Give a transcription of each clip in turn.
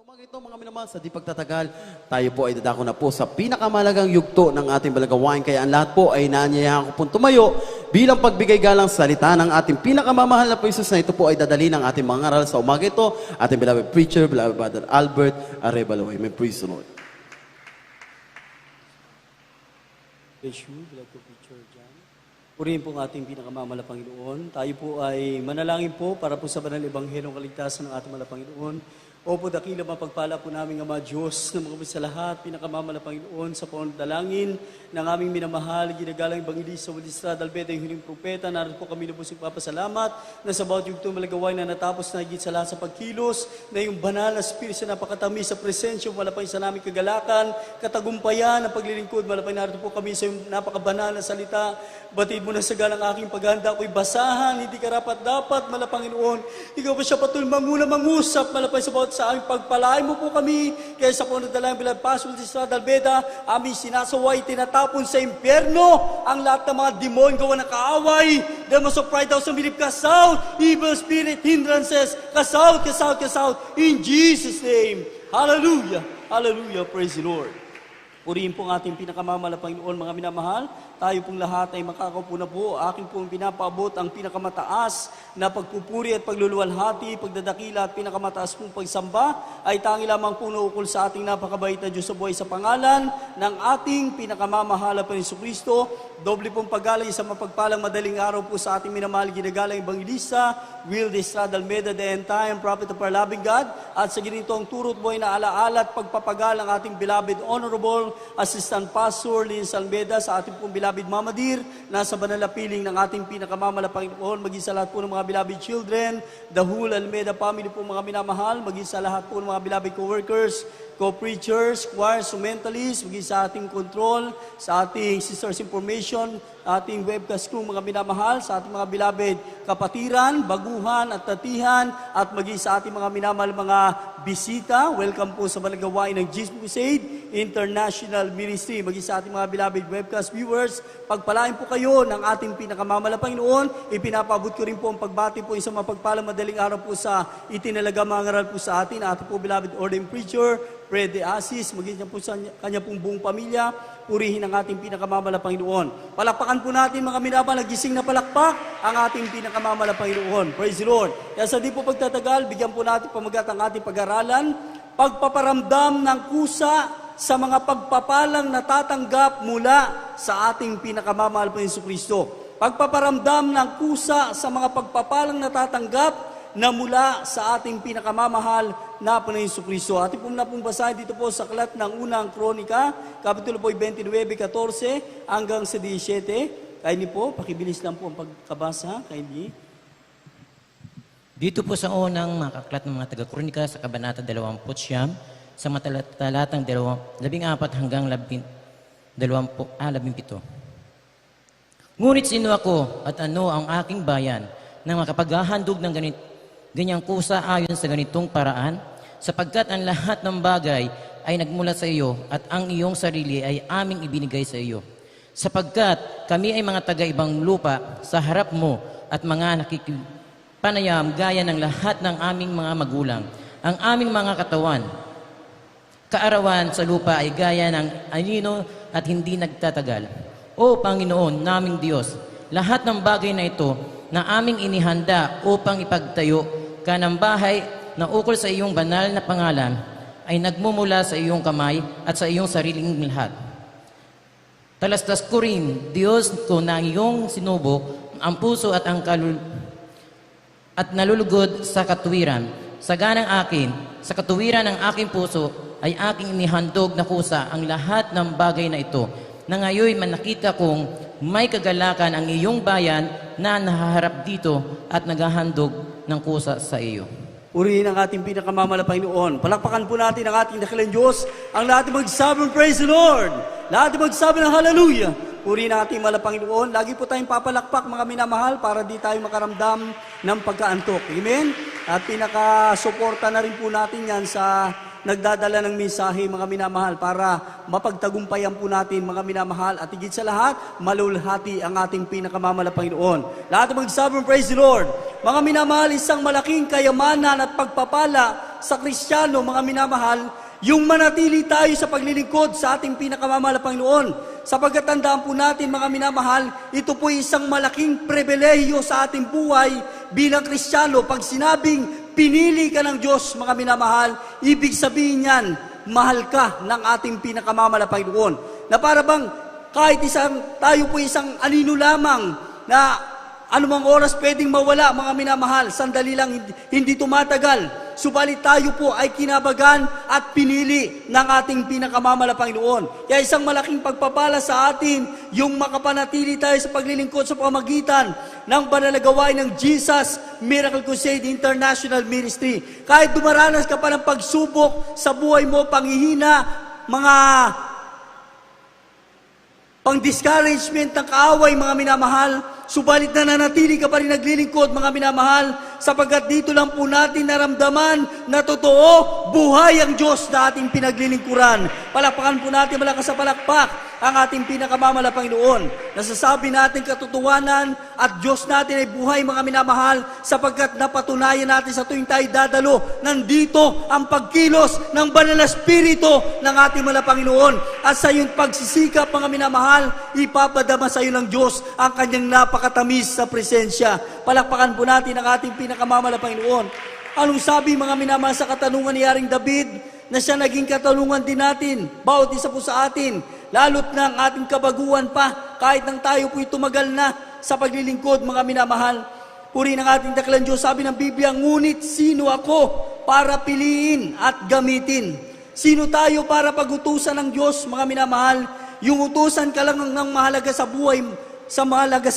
umaga ito mga minamahal, sa di pagtatagal, tayo po ay dadako na po sa pinakamalagang yugto ng ating balagawain. Kaya ang lahat po ay naanyayahan ko pong tumayo bilang pagbigay galang salita ng ating pinakamamahal na Paisus na ito po ay dadali ng ating mga ngaral sa umaga ito. Ating beloved preacher, beloved Brother Albert Arevalo. May praise the Lord. Bless you, beloved preacher John. Purihin po ang ating pinakamamahal na Panginoon. Tayo po ay manalangin po para po sa banal ebanghelong kaligtasan ng ating mahal na Panginoon. Opo, dakila mapagpala po namin Ama Diyos na mga sa lahat, pinakamamahal na Panginoon, sa panalangin ng aming minamahal, ginagalang Evangelista Wadistrad Albeda, yung huling propeta. Naroon po kami lubos nagpapasalamat na sa bawat yugto malagawain na natapos na higit sa lahat sa pagkilos, na yung banal na spirito na napakatamis sa presensya, malapay sa naming kagalakan, katagumpayan, ang paglilingkod, malapay naroon po kami sa yung napakabanal na salita. Batid mo na sa galang aking paghanda, ako'y basahan, hindi karapat-dapat, Panginoon. Ikaw pa siya patuloy manguna mangusap, malapay sa bawat sa aming pagpalain mo po kami, kaya sa punod na lang bilang Pastor Wadistrad Albeda, aming sinasaway, tinatapon sa impyerno, ang lahat ng mga demon gawa ng kaaway, demons of pride, sa milip kasaut, evil spirit, hindrances, kasaut, in Jesus' name. Hallelujah, hallelujah, praise the Lord. Purihin po ang ating pinakamamahal na Panginoon, mga minamahal. Tayo pong lahat ay makakaupo na po. Akin pong pinapaabot ang pinakamataas na pagpupuri at pagluluwalhati, pagdadakila at pinakamataas pong pagsamba ay tangi lamang po naukol sa ating napakabait na Diyos sa buhay sa pangalan ng ating pinakamamahal na Jesucristo. Doble pong paggalay sa mapagpalang madaling araw po sa ating minamahal ginagalang Evangelista Will Estrada Almeda, the end time prophet of our loving God. At sa ganitong turot buhay na alaala at pagpapagal ang ating beloved Honorable Assistant Pastor Lins Almeda, sa ating pong beloved Mama Dear, nasa banal na piling ng ating pinakamamahal na Panginoon, maging sa lahat po ng mga beloved children, the whole Almeda family po mga minamahal, maging sa lahat po ng mga beloved co-workers, co-preachers, choir, instrumentalists, maging sa ating control, sa ating sisters information, ating webcast crew mga minamahal, sa ating mga beloved kapatiran, baguhan at tatihan, at maging sa ating mga minamahal mga bisita. Welcome po sa balagawain ng Jesus Crusade International Ministry. Maging sa ating mga beloved webcast viewers, pagpalain po kayo ng ating pinakamamahal na Panginoon. Ipinapabot ko rin po ang pagbati po sa mapagpalang madaling araw po sa itinalaga mga ngaral po sa atin, ating po beloved ordained preacher, Fred De Asis, maging niya po sa kanya pong buong pamilya. Purihin ang ating pinakamamahal na Panginoon. Palakpakan po natin mga minamahal, nagising na palakpak ang ating pinakamamahal na Panginoon. Praise the Lord. Kaya sa di po pagtatagal, bigyan po natin pamagat ang ating pag-aralan, pagpaparamdam ng kusa sa mga pagpapalang natatanggap mula sa ating pinakamamahal na Jesucristo. Pagpaparamdam ng kusa sa mga pagpapalang natatanggap na mula sa ating pinakamamahal na Panginoon Jesucristo. Ating pong basahin dito po sa aklat ng unang kronika, kapitulo po 29:14 hanggang sa 17. Kaini po, pakibilis lang po ang pagkabasa. Kaini. Dito po sa unang mga aklat ng mga taga-kronika sa kabanata 20, sa talatang 14 hanggang 17. Ngunit sino ako at ano ang aking bayan na makapaghahandog ng ganyang kusa ayon sa ganitong paraan, sapagkat ang lahat ng bagay ay nagmula sa iyo at ang iyong sarili ay aming ibinigay sa iyo. Sapagkat kami ay mga taga-ibang lupa sa harap mo at mga nakikipanayam gaya ng lahat ng aming mga magulang. Ang aming mga katawan, kaarawan sa lupa ay gaya ng anino at hindi nagtatagal. O Panginoon naming Diyos, lahat ng bagay na ito na aming inihanda upang ipagtayo ka ng bahay na ukol sa iyong banal na pangalan ay nagmumula sa iyong kamay at sa iyong sariling lahat. Talastas ko rin, Diyos ko, na iyong sinubok ang puso at at nalulugod sa katuwiran. Sa ganang akin, sa katuwiran ng aking puso ay aking inihandog na kusa ang lahat ng bagay na ito, na ngayon manakita kong may kagalakan ang iyong bayan na nahaharap dito at naghahandog ng kusa sa iyo. Purihin ang ating pinakamamahal na Panginoon. Palakpakan po natin ang ating dakilang Diyos. Ang lahat magsabi ng praise the Lord. Lahat magsabi ng hallelujah. Purihin ang ating mahal na Panginoon. Lagi po tayong papalakpak mga minamahal para di tayo makaramdam ng pagkaantok. Amen? At pinaka-suporta na rin po natin yan sa nagdadala ng mensahe, mga minamahal, para mapagtagumpayan po natin, mga minamahal, at higit sa lahat, malulhati ang ating pinakamamalapang Panginoon. Lahat ng magsabong, praise the Lord. Mga minamahal, isang malaking kayamanan at pagpapala sa Kristiyano, mga minamahal, yung manatili tayo sa paglilingkod sa ating pinakamamahal na Panginoon. Sapagkat tandaan po natin, mga minamahal, ito po isang malaking pribilehiyo sa ating buhay bilang Kristiyano. Pag sinabing pinili ka ng Diyos, mga minamahal, ibig sabihin yan, mahal ka ng ating pinakamamahal na Panginoon. Na para bang kahit tayo po isang anino lamang na anumang oras pwedeng mawala, mga minamahal, sandali lang, hindi tumatagal. Subalit tayo po ay kinabagan at pinili ng ating pinakamamahal na Panginoon. Kaya isang malaking pagpapala sa atin, yung makapanatili tayo sa paglilingkod sa pamagitan ng banal na gawain ng Jesus Miracle Crusade International Ministry. Kahit dumaranas ka pa ng pagsubok sa buhay mo, panghihina, mga pang-discouragement ng kaaway, mga minamahal, subalit nananatili ka pa rin naglilingkod, mga minamahal, sapagkat dito lang po natin naramdaman na totoo, buhay ang Diyos na ating pinaglilingkuran. Palakpakan po natin malakas sa palakpak ang ating pinakamamahal na Panginoon. Nasasabi natin katotohanan at Diyos natin ay buhay, mga minamahal, sapagkat napatunayan natin sa tuwing tayo dadalo, nandito ang pagkilos ng banal na Espiritu ng ating mga Panginoon. At sa iyong pagsisikap, mga minamahal, ipapadama sa iyo ng Diyos ang kanyang napakatamis sa presensya. Palakpakan po natin ang ating pinakamamahal na Panginoon. Anong sabi, mga minamahal, sa katanungan ni Haring David, na siya naging katanungan din natin, bawat isa po sa atin, lalo't ng ating kabaguan pa, kahit nang tayo po'y tumagal na sa paglilingkod, mga minamahal. Puri ng ating daklang Diyos, sabi ng Biblia, ngunit sino ako para piliin at gamitin? Sino tayo para pagutusan ng Diyos, mga minamahal? Yung utusan ka lang ng mahalaga sa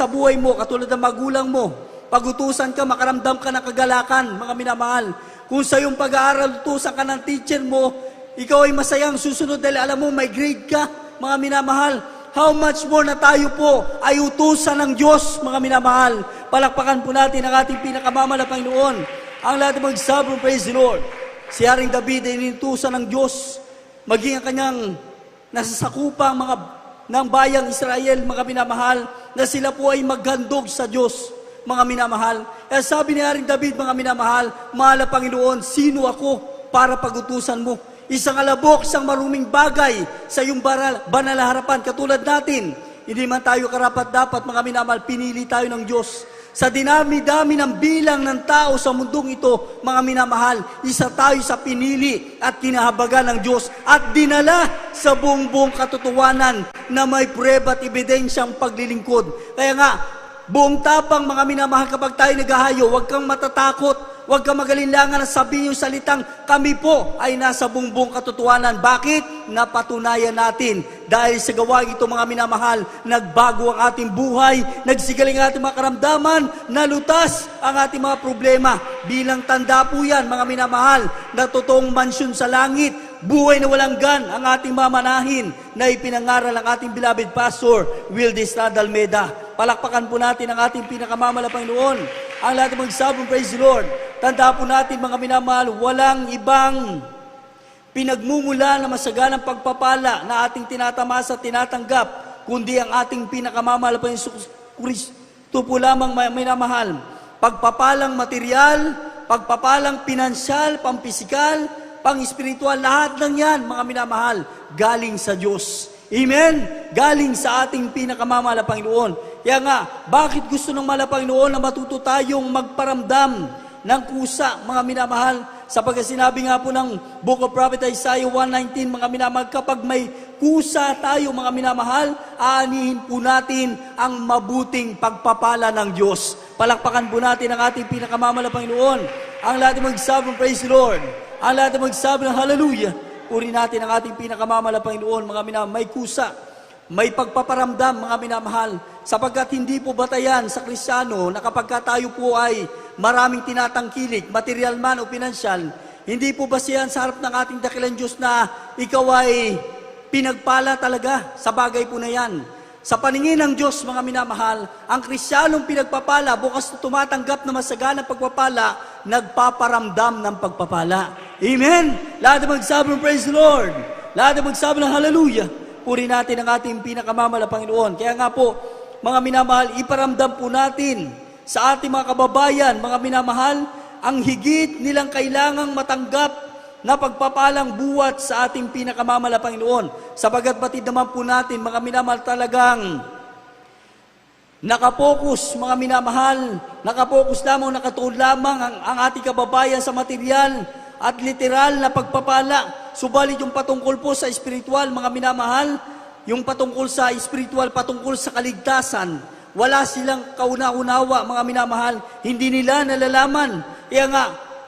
buhay mo, katulad ng magulang mo. Pagutusan ka, makaramdam ka ng kagalakan, mga minamahal. Kung sa iyong pag-aaral, utusan ka ng teacher mo, ikaw ay masayang susunod dahil alam mo, may grade ka, mga minamahal. How much more na tayo po ay utusan ng Diyos, mga minamahal. Palakpakan po natin ang ating pinakamamahal na Panginoon. Ang lahat ng magsabong, praise the Lord. Si Haring David ay inutusan ng Diyos, maging ang kanyang nasasakupang ng bayang Israel, mga minamahal, na sila po ay maghandog sa Diyos, mga minamahal. Kaya sabi ni Haring David, mga minamahal, mahal na Panginoon, sino ako para pagutusan mo? Isang alabok, isang maruming bagay sa iyong banal na harapan, katulad natin. Hindi man tayo karapat-dapat, mga minamahal, pinili tayo ng Diyos. Sa dinami-dami ng bilang ng tao sa mundong ito, mga minamahal, isa tayo sa pinili at kinahabagan ng Diyos at dinala sa buong katotohanan na may prueba at ebidensyang paglilingkod. Kaya nga, buong tapang, mga minamahal, kapag tayo naghahayo, huwag kang matatakot, huwag kang magalinlangan na sabihin yung salitang, kami po ay nasa buong katotohanan. Bakit? Napatunayan natin. Dahil sa gawain ito, mga minamahal, nagbago ang ating buhay, nagsigaling ang ating mga karamdaman, nalutas ang ating mga problema. Bilang tanda po yan, mga minamahal, na totoong mansyon sa langit, buhay na walang gan ang ating mamanahin na ipinangaral ng ating beloved pastor, Wilde Estrada Almeida. Palakpakan po natin ang ating pinakamamahal na Panginoon. Ang lahat ng magsabong, praise the Lord. Tanda po natin, mga minamahal, walang ibang pinagmumula na masaganang pagpapala na ating tinatamasa at tinatanggap, kundi ang ating pinakamamahal na Panginoon Kristo po lamang, minamahal. Pagpapalang material, pagpapalang pinansyal, pampisikal, pang-espiritual, lahat ng yan, mga minamahal, galing sa Diyos. Amen? Galing sa ating pinakamamahal na Panginoon. Kaya nga, bakit gusto ng mahal na Panginoon na matuto tayong magparamdam ng kusa, mga minamahal? Sapagkat sinabi nga po ng Book of Prophet Isaiah 1:19, mga minamahal, kapag may kusa tayo, mga minamahal, aanihin po natin ang mabuting pagpapala ng Diyos. Palakpakan po natin ang ating pinakamamahal na Panginoon. Ang lahat ng magsabong, praise the Lord. Ang lahat ng magsabong, hallelujah. Puri natin ang ating pinakamamahal na Panginoon, mga minamahal. May kusa, may pagpaparamdam, mga minamahal, sapagkat hindi po batayan sa Kristiyano na kapag tayo po ay maraming tinatangkilik, material man o pinansyal, hindi po basihan sa harap ng ating dakilang Diyos na ikaw ay pinagpala talaga sa bagay po na yan. Sa paningin ng Diyos, mga minamahal, ang Kristiyanong pinagpapala, bukas na tumatanggap na masaganang pagpapala, nagpaparamdam ng pagpapala. Amen? Lahat na magsabi ng praise the Lord. Lahat na magsabi ng hallelujah. Puri natin ang ating pinakamamala Panginoon. Kaya nga po, mga minamahal, iparamdam po natin sa ating mga kababayan, mga minamahal, ang higit nilang kailangang matanggap na pagpapalang buwat sa ating pinakamamala Panginoon. Sapagat batid naman po natin, mga minamahal, talagang nakapokus, mga minamahal, nakapokus lamang, nakatuon lamang ang ating kababayan sa material at literal na pagpapala. Subalit yung patungkol po sa espiritual, mga minamahal, yung patungkol sa espiritual, patungkol sa kaligtasan, wala silang kauna-unawa, mga minamahal, hindi nila nalalaman. Kaya nga,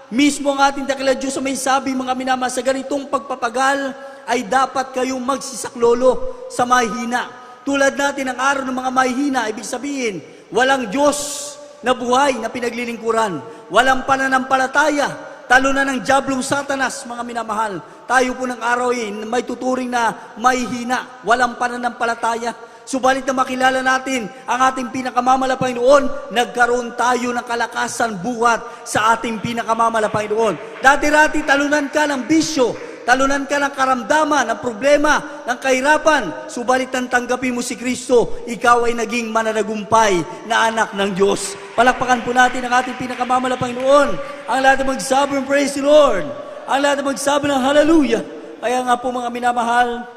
mismo ang ating dakila Diyos may sabi, mga minamahal, sa ganitong pagpapagal ay dapat kayong magsisaklolo sa mahihina. Tulad natin ang araw ng mga mahihina, ibig sabihin, walang Diyos na buhay na pinaglilingkuran. Walang pananampalataya, talo na ng diablong Satanas, mga minamahal. Tayo po ng araw may tuturing na mahihina, walang pananampalataya. Subalit na makilala natin ang ating pinakamamala Panginoon, nagkaroon tayo ng kalakasan buhat sa ating pinakamamala Panginoon. Dati-rati talunan ka ng bisyo, talunan ka ng karamdaman, ng problema, ng kahirapan. Subalit nang tanggapin mo si Kristo, ikaw ay naging mananagumpay na anak ng Diyos. Palakpakan po natin ang ating pinakamamala Panginoon. Ang lahat ng magsabi ng praise the Lord. Ang lahat ng magsabi ng hallelujah. Kaya nga po mga minamahal,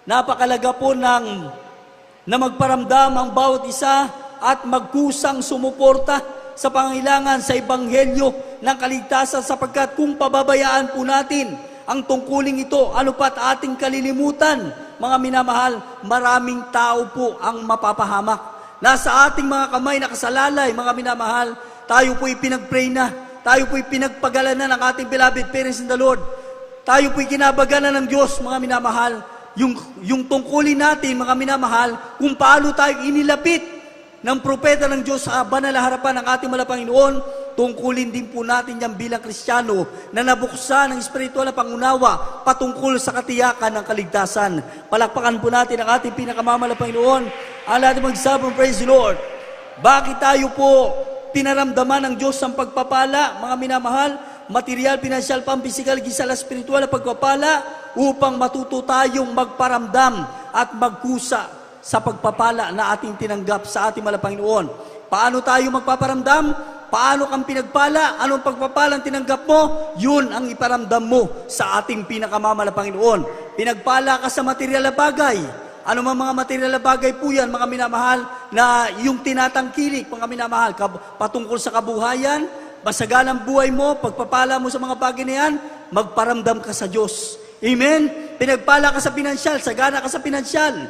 napakalaga po na magparamdam ang bawat isa at magkusang sumuporta sa pangailangan sa ebanghelyo ng kaligtasan, sapagkat kung pababayaan po natin ang tungkuling ito, ano pat ating kalilimutan, mga minamahal, maraming tao po ang mapapahamak. Nasa ating mga kamay nakasalalay, mga minamahal, tayo po'y pinag-pray na, tayo po'y pinagpagalanan ng ating beloved parents in the Lord. Tayo po'y kinabagalan ng Diyos, mga minamahal. Yung tungkulin natin, mga minamahal, kung paano tayo inilapit ng propeta ng Diyos sa banal na harapan ng ating mahal na Panginoon, tungkulin din po natin yan bilang Kristiyano na nabuksan ng espiritual na pangunawa patungkol sa katiyakan ng kaligtasan. Palakpakan po natin ang ating pinakamamahal na Panginoon. Ang lahat magsabong praise the Lord. Bakit tayo po pinaramdaman ng Diyos ang pagpapala, mga minamahal? Material, pinansyal, pampisikal, gisala, spiritual na pagpapala upang matuto tayong magparamdam at magkusa sa pagpapala na ating tinanggap sa ating mahal na Panginoon. Paano tayo magpaparamdam? Paano kang pinagpala? Anong pagpapalang tinanggap mo? Yun ang iparamdam mo sa ating pinakamamahal na Panginoon. Pinagpala ka sa material na bagay. Ano mga material na bagay po yan, mga minamahal, na yung tinatangkilik, mga minamahal, patungkol sa kabuhayan, masaganang buhay mo, pagpapala mo sa mga bagay na yan, magparamdam ka sa Diyos. Amen? Pinagpala ka sa pinansyal, sagana ka sa pinansyal.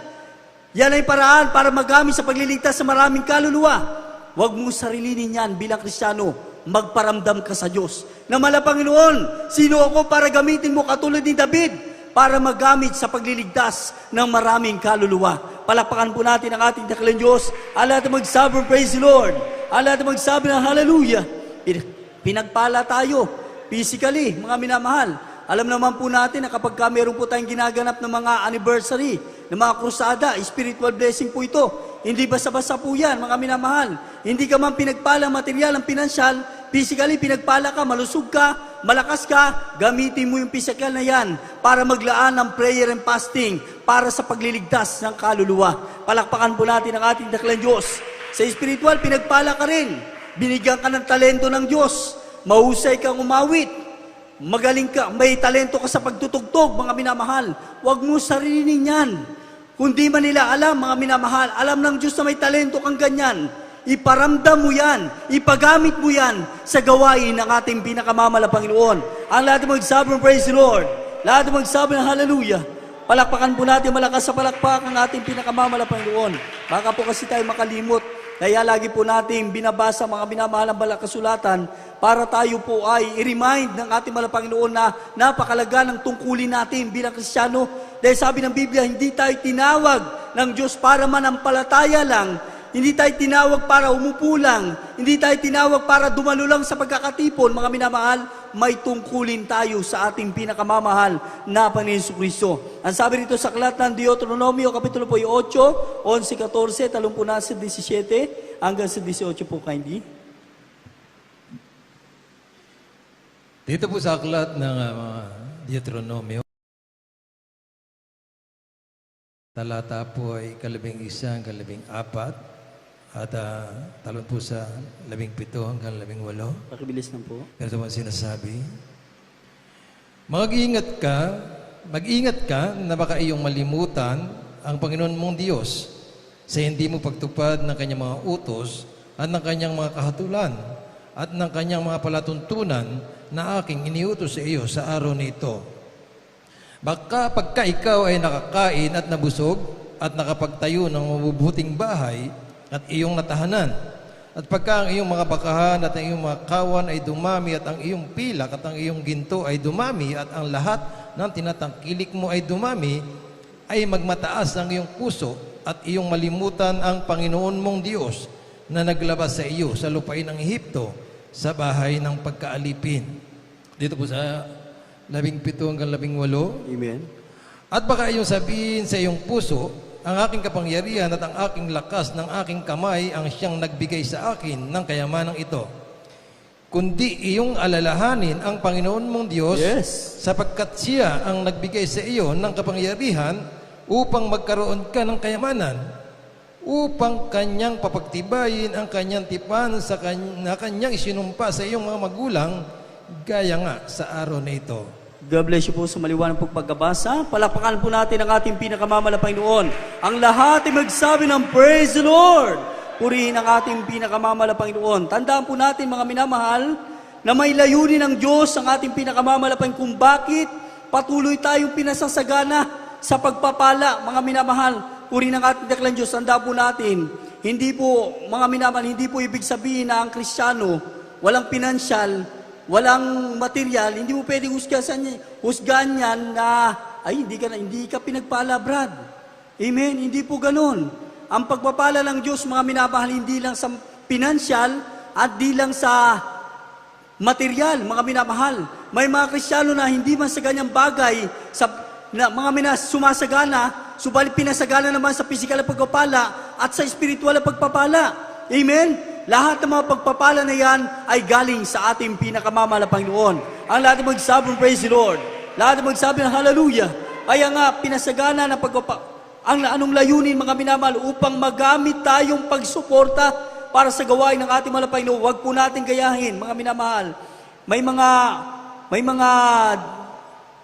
Yan ay paraan para magamit sa pagliligtas sa maraming kaluluwa. Huwag mong sarilinin yan bilang Kristiyano, magparamdam ka sa Diyos. Na mahal na Panginoon, sino ako para gamitin mo katulad ni David para magamit sa pagliligtas ng maraming kaluluwa. Palakpakan po natin ang ating dakilang Diyos. Ala natin magsabi, praise the Lord. Ala natin magsabi ng hallelujah. Pinagpala tayo, physically, mga minamahal. Alam naman po natin na kapag meron po tayong ginaganap ng mga anniversary, ng mga krusada, spiritual blessing po ito. Hindi basta-basta po yan, mga minamahal. Hindi ka man pinagpala material ang pinansyal, physically pinagpala ka, malusog ka, malakas ka, gamitin mo yung physical na yan para maglaan ng prayer and fasting para sa pagliligtas ng kaluluwa. Palakpakan po natin ang ating dakilang Diyos. Sa spiritual, pinagpala ka rin. Binigyan ka ng talento ng Diyos. Mahusay kang umawit. Magaling ka, may talento ka sa pagtutugtog, mga minamahal. Huwag mo sarilinin yan. Kung di man nila alam, mga minamahal, alam ng Diyos na may talento kang ganyan. Iparamdam mo yan, ipagamit mo yan sa gawain ng ating pinakamamahal na Panginoon. Ang lahat ng magsabi ng praise the Lord, lahat ng magsabi ng hallelujah. Palakpakan po natin malakas sa palakpak ang ating pinakamamahal na Panginoon. Baka po kasi tayo makalimot. Kaya lagi po natin binabasa mga minamahal ang banal na kasulatan para tayo po ay i-remind ng ating mahal na Panginoon na napakalaga ng tungkulin natin bilang Kristiyano. Dahil sabi ng Biblia, hindi tayo tinawag ng Diyos para manampalataya lang Hindi tayo tinawag para umupo lang. Hindi tayo tinawag para dumalo lang sa pagkakatipon. Mga minamahal, may tungkulin tayo sa ating pinakamamahal na Panginoon Kristo. Ang sabi rito sa aklat ng Deuteronomio, Kapitulo po 8, 11-14, talong po na sa 17 hanggang sa 18 po kindly. Dito po sa aklat ng Deuteronomio, talata po ay 11, 14, at talon po sa 17 hanggang 18. Pakibilis lang po. Pero ito ang sinasabi, mag-ingat ka na baka iyong malimutan ang Panginoon mong Diyos sa hindi mo pagtupad ng kanyang mga utos at ng kanyang mga kahatulan at ng kanyang mga palatuntunan na aking iniutos sa iyo sa araw na ito. Baka pagka ikaw ay nakakain at nabusog at nakapagtayo ng mabubuting bahay at iyong natahanan, at pagka ang iyong mga bakahan at ang iyong mga kawan ay dumami at ang iyong pilak at ang iyong ginto ay dumami at ang lahat ng tinatangkilik mo ay dumami, ay magmataas ang iyong puso at iyong malimutan ang Panginoon mong Diyos na naglabas sa iyo sa lupain ng Ehipto sa bahay ng pagkaalipin. Dito po sa 17 hanggang 18. Amen. At baka iyong sabihin sa iyong puso, ang aking kapangyarihan at ang aking lakas ng aking kamay ang siyang nagbigay sa akin ng kayamanang ito. Kundi iyong alalahanin ang Panginoon mong Diyos, sapagkat siya ang nagbigay sa iyo ng kapangyarihan upang magkaroon ka ng kayamanan, upang kanyang papagtibayin ang kanyang tipan na kanyang isinumpa sa iyong mga magulang, gaya nga sa araw na ito. God bless you po sa maliwanag pong pagbabasa. Palakpakan po natin ang ating pinakamamahal na Panginoon. Ang lahat ay magsabi ng Praise the Lord! Purihin ang ating pinakamamahal na Panginoon. Tandaan po natin mga minamahal, na may layunin ng Diyos ang ating pinakamamahal na Panginoon kung bakit patuloy tayong pinasasagana sa pagpapala, mga minamahal. Purihin ang ating daklang Diyos. Tandaan po natin, hindi po, mga minamahal, hindi po ibig sabihin na ang Kristiyano, walang pinansyal, walang material, hindi mo pwedeng husgahan yan na, ay, hindi ka pinagpala, Brad. Amen? Hindi po ganun. Ang pagpapala ng Diyos, mga minamahal, hindi lang sa pinansyal at di lang sa material, mga minamahal. May mga Kristiyano na hindi man sa ganyang bagay, mga sumasagana, subalit pinasagana naman sa pisikal na pagpapala at sa spiritual na pagpapala. Amen? Lahat ng mga pagpapala na yan ay galing sa ating pinakamamahal na Panginoon. Ang lahat ng magsabi ng Praise the Lord. Lahat ng magsabi ng Hallelujah. Kaya nga, pinasagana ng ang anong layunin, mga minamahal, upang magamit tayong pagsuporta para sa gawain ng ating mahal na Panginoon. Huwag po natin gayahin, mga minamahal. May mga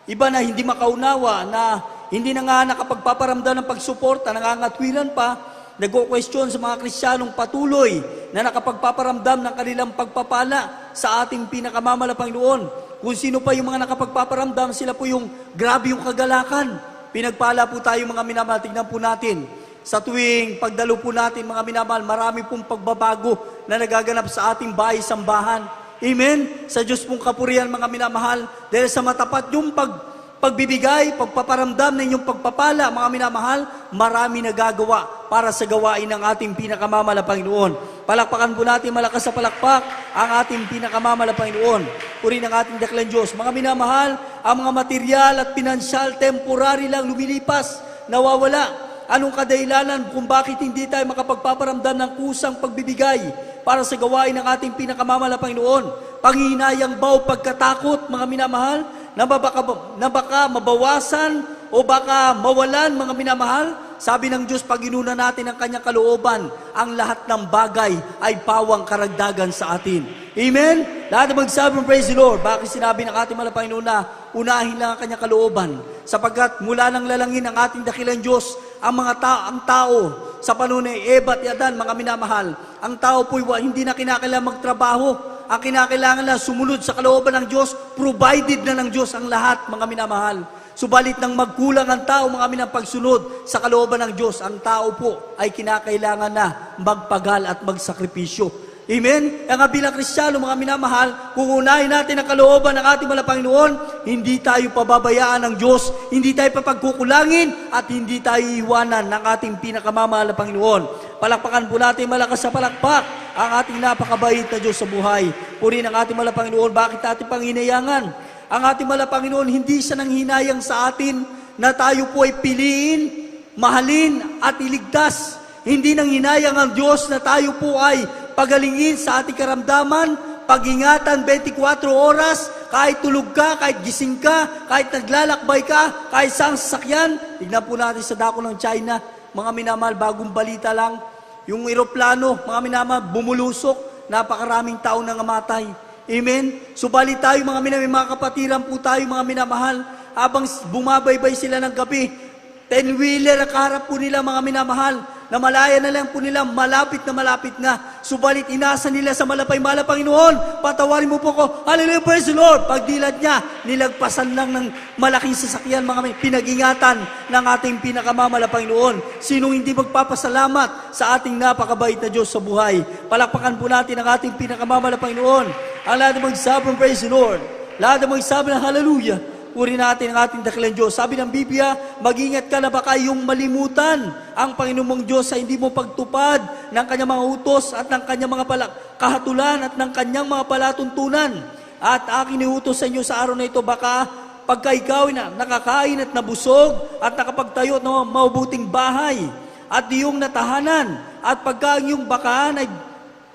iba na hindi makaunawa na hindi na nga nakapagpaparamdam ng pagsuporta, nangangatwiran pa, nagko-question sa mga Kristiyanong patuloy na nakapagpaparamdam ng kanilang pagpapala sa ating pinakamamahal na Panginoon. Kung sino pa yung mga nakapagpaparamdam, sila po yung grabe yung kagalakan. Pinagpala po tayo mga minamahal. Tignan po natin. Sa tuwing pagdalo po natin mga minamahal, marami pong pagbabago na nagaganap sa ating bahay-sambahan. Amen? Sa Diyos pong kapurihan mga minamahal, dahil sa matapat yung pagbibigay, pagpaparamdam ng inyong pagpapala, mga minamahal, marami nagagawa para sa gawain ng ating pinakamamahal na Panginoon. Palakpakan po natin malakas sa palakpak ang ating pinakamamahal na Panginoon. Purihin ang ating daklang Diyos. Mga minamahal, ang mga material at pinansyal, temporary lang, lumilipas, nawawala. Anong kadahilanan kung bakit hindi tayo makapagpaparamdam ng kusang pagbibigay para sa gawain ng ating pinakamamahal na Panginoon? Panghihinayang ba o pagkatakot, mga minamahal, na baka mabawasan o baka mawalan, mga minamahal? Sabi ng Diyos, pag inuna natin ang kanyang kalooban, ang lahat ng bagay ay pawang karagdagan sa atin. Amen? Lahat na magsabi ng Praise the Lord. Bakit sinabi ng ating mahal na Panginoon na unahin lang ang kanyang kalooban? Sapagkat mula nang lalangin ang ating dakilang Diyos, ang tao sa panahon ni Eva at Adan, mga minamahal, ang tao po'y hindi na kinakailangan magtrabaho. Ang kinakailangan lang sumunod sa kalooban ng Diyos, provided na ng Diyos ang lahat, mga minamahal. Subalit nang magkulang ang tao, mga minapagsunod sa kalooban ng Diyos, ang tao po ay kinakailangan na magpagal at magsakripisyo. Amen? Kaya nga bilang Kristiyano, mga minamahal, kung unahin natin ang kalooban ng ating mahal na Panginoon, hindi tayo pababayaan ng Diyos, hindi tayo papagkukulangin, at hindi tayo iiwanan ng ating pinakamamahal na Panginoon. Palakpakan po natin malakas sa palakpak ang ating napakabait na Diyos sa buhay. Purihin ang ating mahal na Panginoon. Bakit natin panghinayangan? Ang ating mahal na Panginoon, hindi siya nanghinayang sa atin na tayo po ay piliin, mahalin at iligtas. Hindi nanghinayang ang Diyos na tayo po ay pagalingin sa ating karamdaman, pag-ingatan 24 oras, kahit tulog ka, kahit gising ka, kahit naglalakbay ka, kahit saang sasakyan. Tignan po natin sa dako ng China, mga minamahal, bagong balita lang, yung eroplano, mga minamahal, bumulusok, napakaraming tao nang namatay. Amen? Subalit tayo, mga minamahal, mga kapatiran po tayo, mga minamahal, habang bumabaybay sila ng gabi, 10-wheeler ang kaharap po nila, mga minamahal, na malaya na lang po nila, malapit na. Subalit inasa nila sa malapay Panginoon, patawarin mo po ko, hallelujah, praise the Lord. Pagdilad niya, nilagpasan lang ng malaking sasakyan, mga pinag-ingatan ng ating pinakamamala Panginoon. Sinong hindi magpapasalamat sa ating napakabait na Diyos sa buhay? Palakpakan po natin ang ating pinakamamala Panginoon. Ang lahat ng magsabing praise the Lord. Lahat ng magsabing hallelujah. Puri natin ang ating dakilang Diyos. Sabi ng Biblia, mag-ingat ka na baka iyong malimutan ang Panginoon mong Diyos sa hindi mo pagtupad ng kanyang mga utos at ng kanyang mga kahatulan at ng kanyang mga palatuntunan. At aking iutos sa inyo sa araw na ito, baka pagka ikaw na nakakain at nabusog at nakapagtayo at ng mabuting bahay at iyong natahanan at pagka ang iyong bakaan ay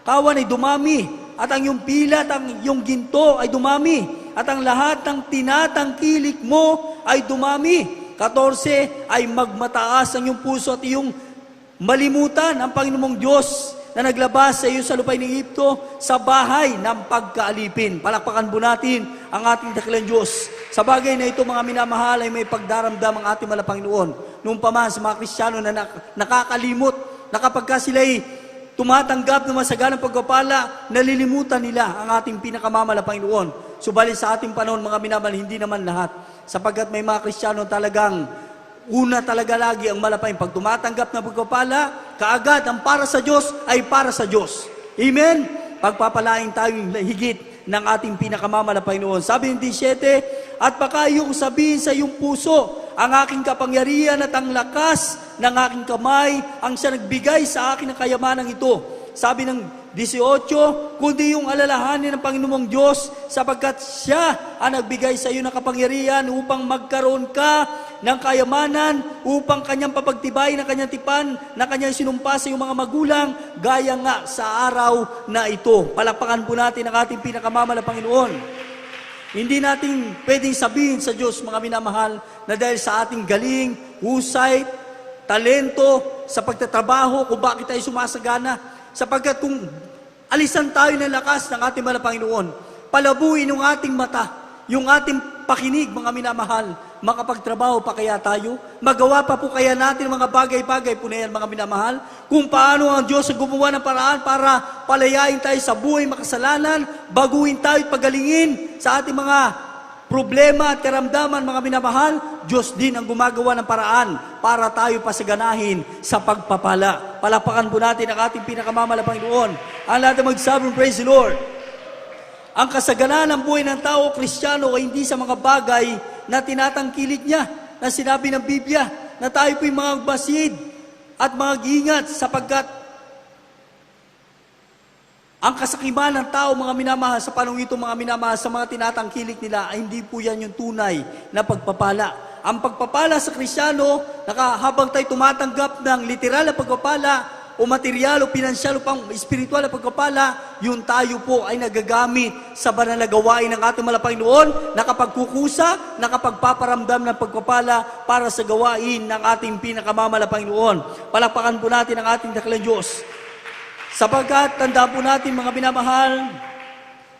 kawan ay dumami at ang iyong pila at ang iyong ginto ay dumami at ang lahat ng tinatangkilik mo ay dumami. 14, ay magmataas ang iyong puso at iyong malimutan ang Panginoong Diyos na naglabas sa iyo sa lupay ng Egypto sa bahay ng pagkaalipin. Palakpakan po natin ang ating dakilang Diyos. Sa bagay na ito, mga minamahal, ay may pagdaramdam ang ating mahal na Panginoon. Noong pa man sa mga Kristiyano na nakakalimot, na kapag ka sila'y tumatanggap ng masaganang pagpapala, nalilimutan nila ang ating pinakamamahal na Panginoon. Subalit sa ating panahon, mga minamahal, hindi naman lahat. Sapagkat may mga Kristiyano talagang una talaga lagi ang malapay. Pag tumatanggap ng pagpapala, kaagad ang para sa Diyos ay para sa Diyos. Amen? Pagpapalain tayong higit ng ating pinakamamahal na Panginoon. Sabi ng 17, at baka iyong sabihin sa iyong puso, ang aking kapangyarihan at ang lakas ng aking kamay, ang siya nagbigay sa akin ng kayamanang ito. Sabi ng 18, kundi yung alalahanin ng Panginoong Diyos, sapagkat siya ang nagbigay sa iyo ng kapangyarihan upang magkaroon ka ng kayamanan, upang kanyang papagtibayin ang kanyang tipan na kanyang sinumpa sa iyong mga magulang, gaya nga sa araw na ito. Palakpakan po natin ang ating pinakamamahal na Panginoon. Hindi natin pwedeng sabihin sa Diyos, mga minamahal, na dahil sa ating galing, husay, talento, sa pagtatrabaho, kung bakit tayo sumasagana. Sapagkat kung alisan tayo ng lakas ng ating mahal na Panginoon, palabuin yung ating mata, yung ating pakinig, mga minamahal, makapagtrabaho pa kaya tayo? Magawa pa po kaya natin mga bagay-bagay po na yan, mga minamahal? Kung paano ang Diyos ang gumawa ng paraan para palayain tayo sa buhay makasalanan, baguhin tayo at pagalingin sa ating mga problema at karamdaman, mga minamahal, Diyos din ang gumagawa ng paraan para tayo pasaganahin sa pagpapala. Palakpakan po natin ang ating pinakamamahal na Panginoon. Ang lahat ng magsabing, praise the Lord. Ang kasaganaan ng buhay ng tao, Kristiyano, ay hindi sa mga bagay na tinatangkilik niya, na sinabi ng Biblia, na tayo po'y mga magmasid at mga giingat sapagkat ang kasakiman ng tao, mga minamahal, sa panong ito, mga minamahal, sa mga tinatangkilik nila, ay hindi po yan yung tunay na pagpapala. Ang pagpapala sa Kristiyano, habang tayo tumatanggap ng literal na pagpapala, o material, o pinansyal, o pang espiritual na pagpapala, yun tayo po ay nagagamit sa banal na gawain ng ating mahal na Panginoon, nakapagkukusa, nakapagpaparamdam ng pagpapala para sa gawain ng ating pinakamamahal na Panginoon. Palakpakan po natin ang ating dakilang Diyos. Sapagkat, tandaan po natin, mga binamahal,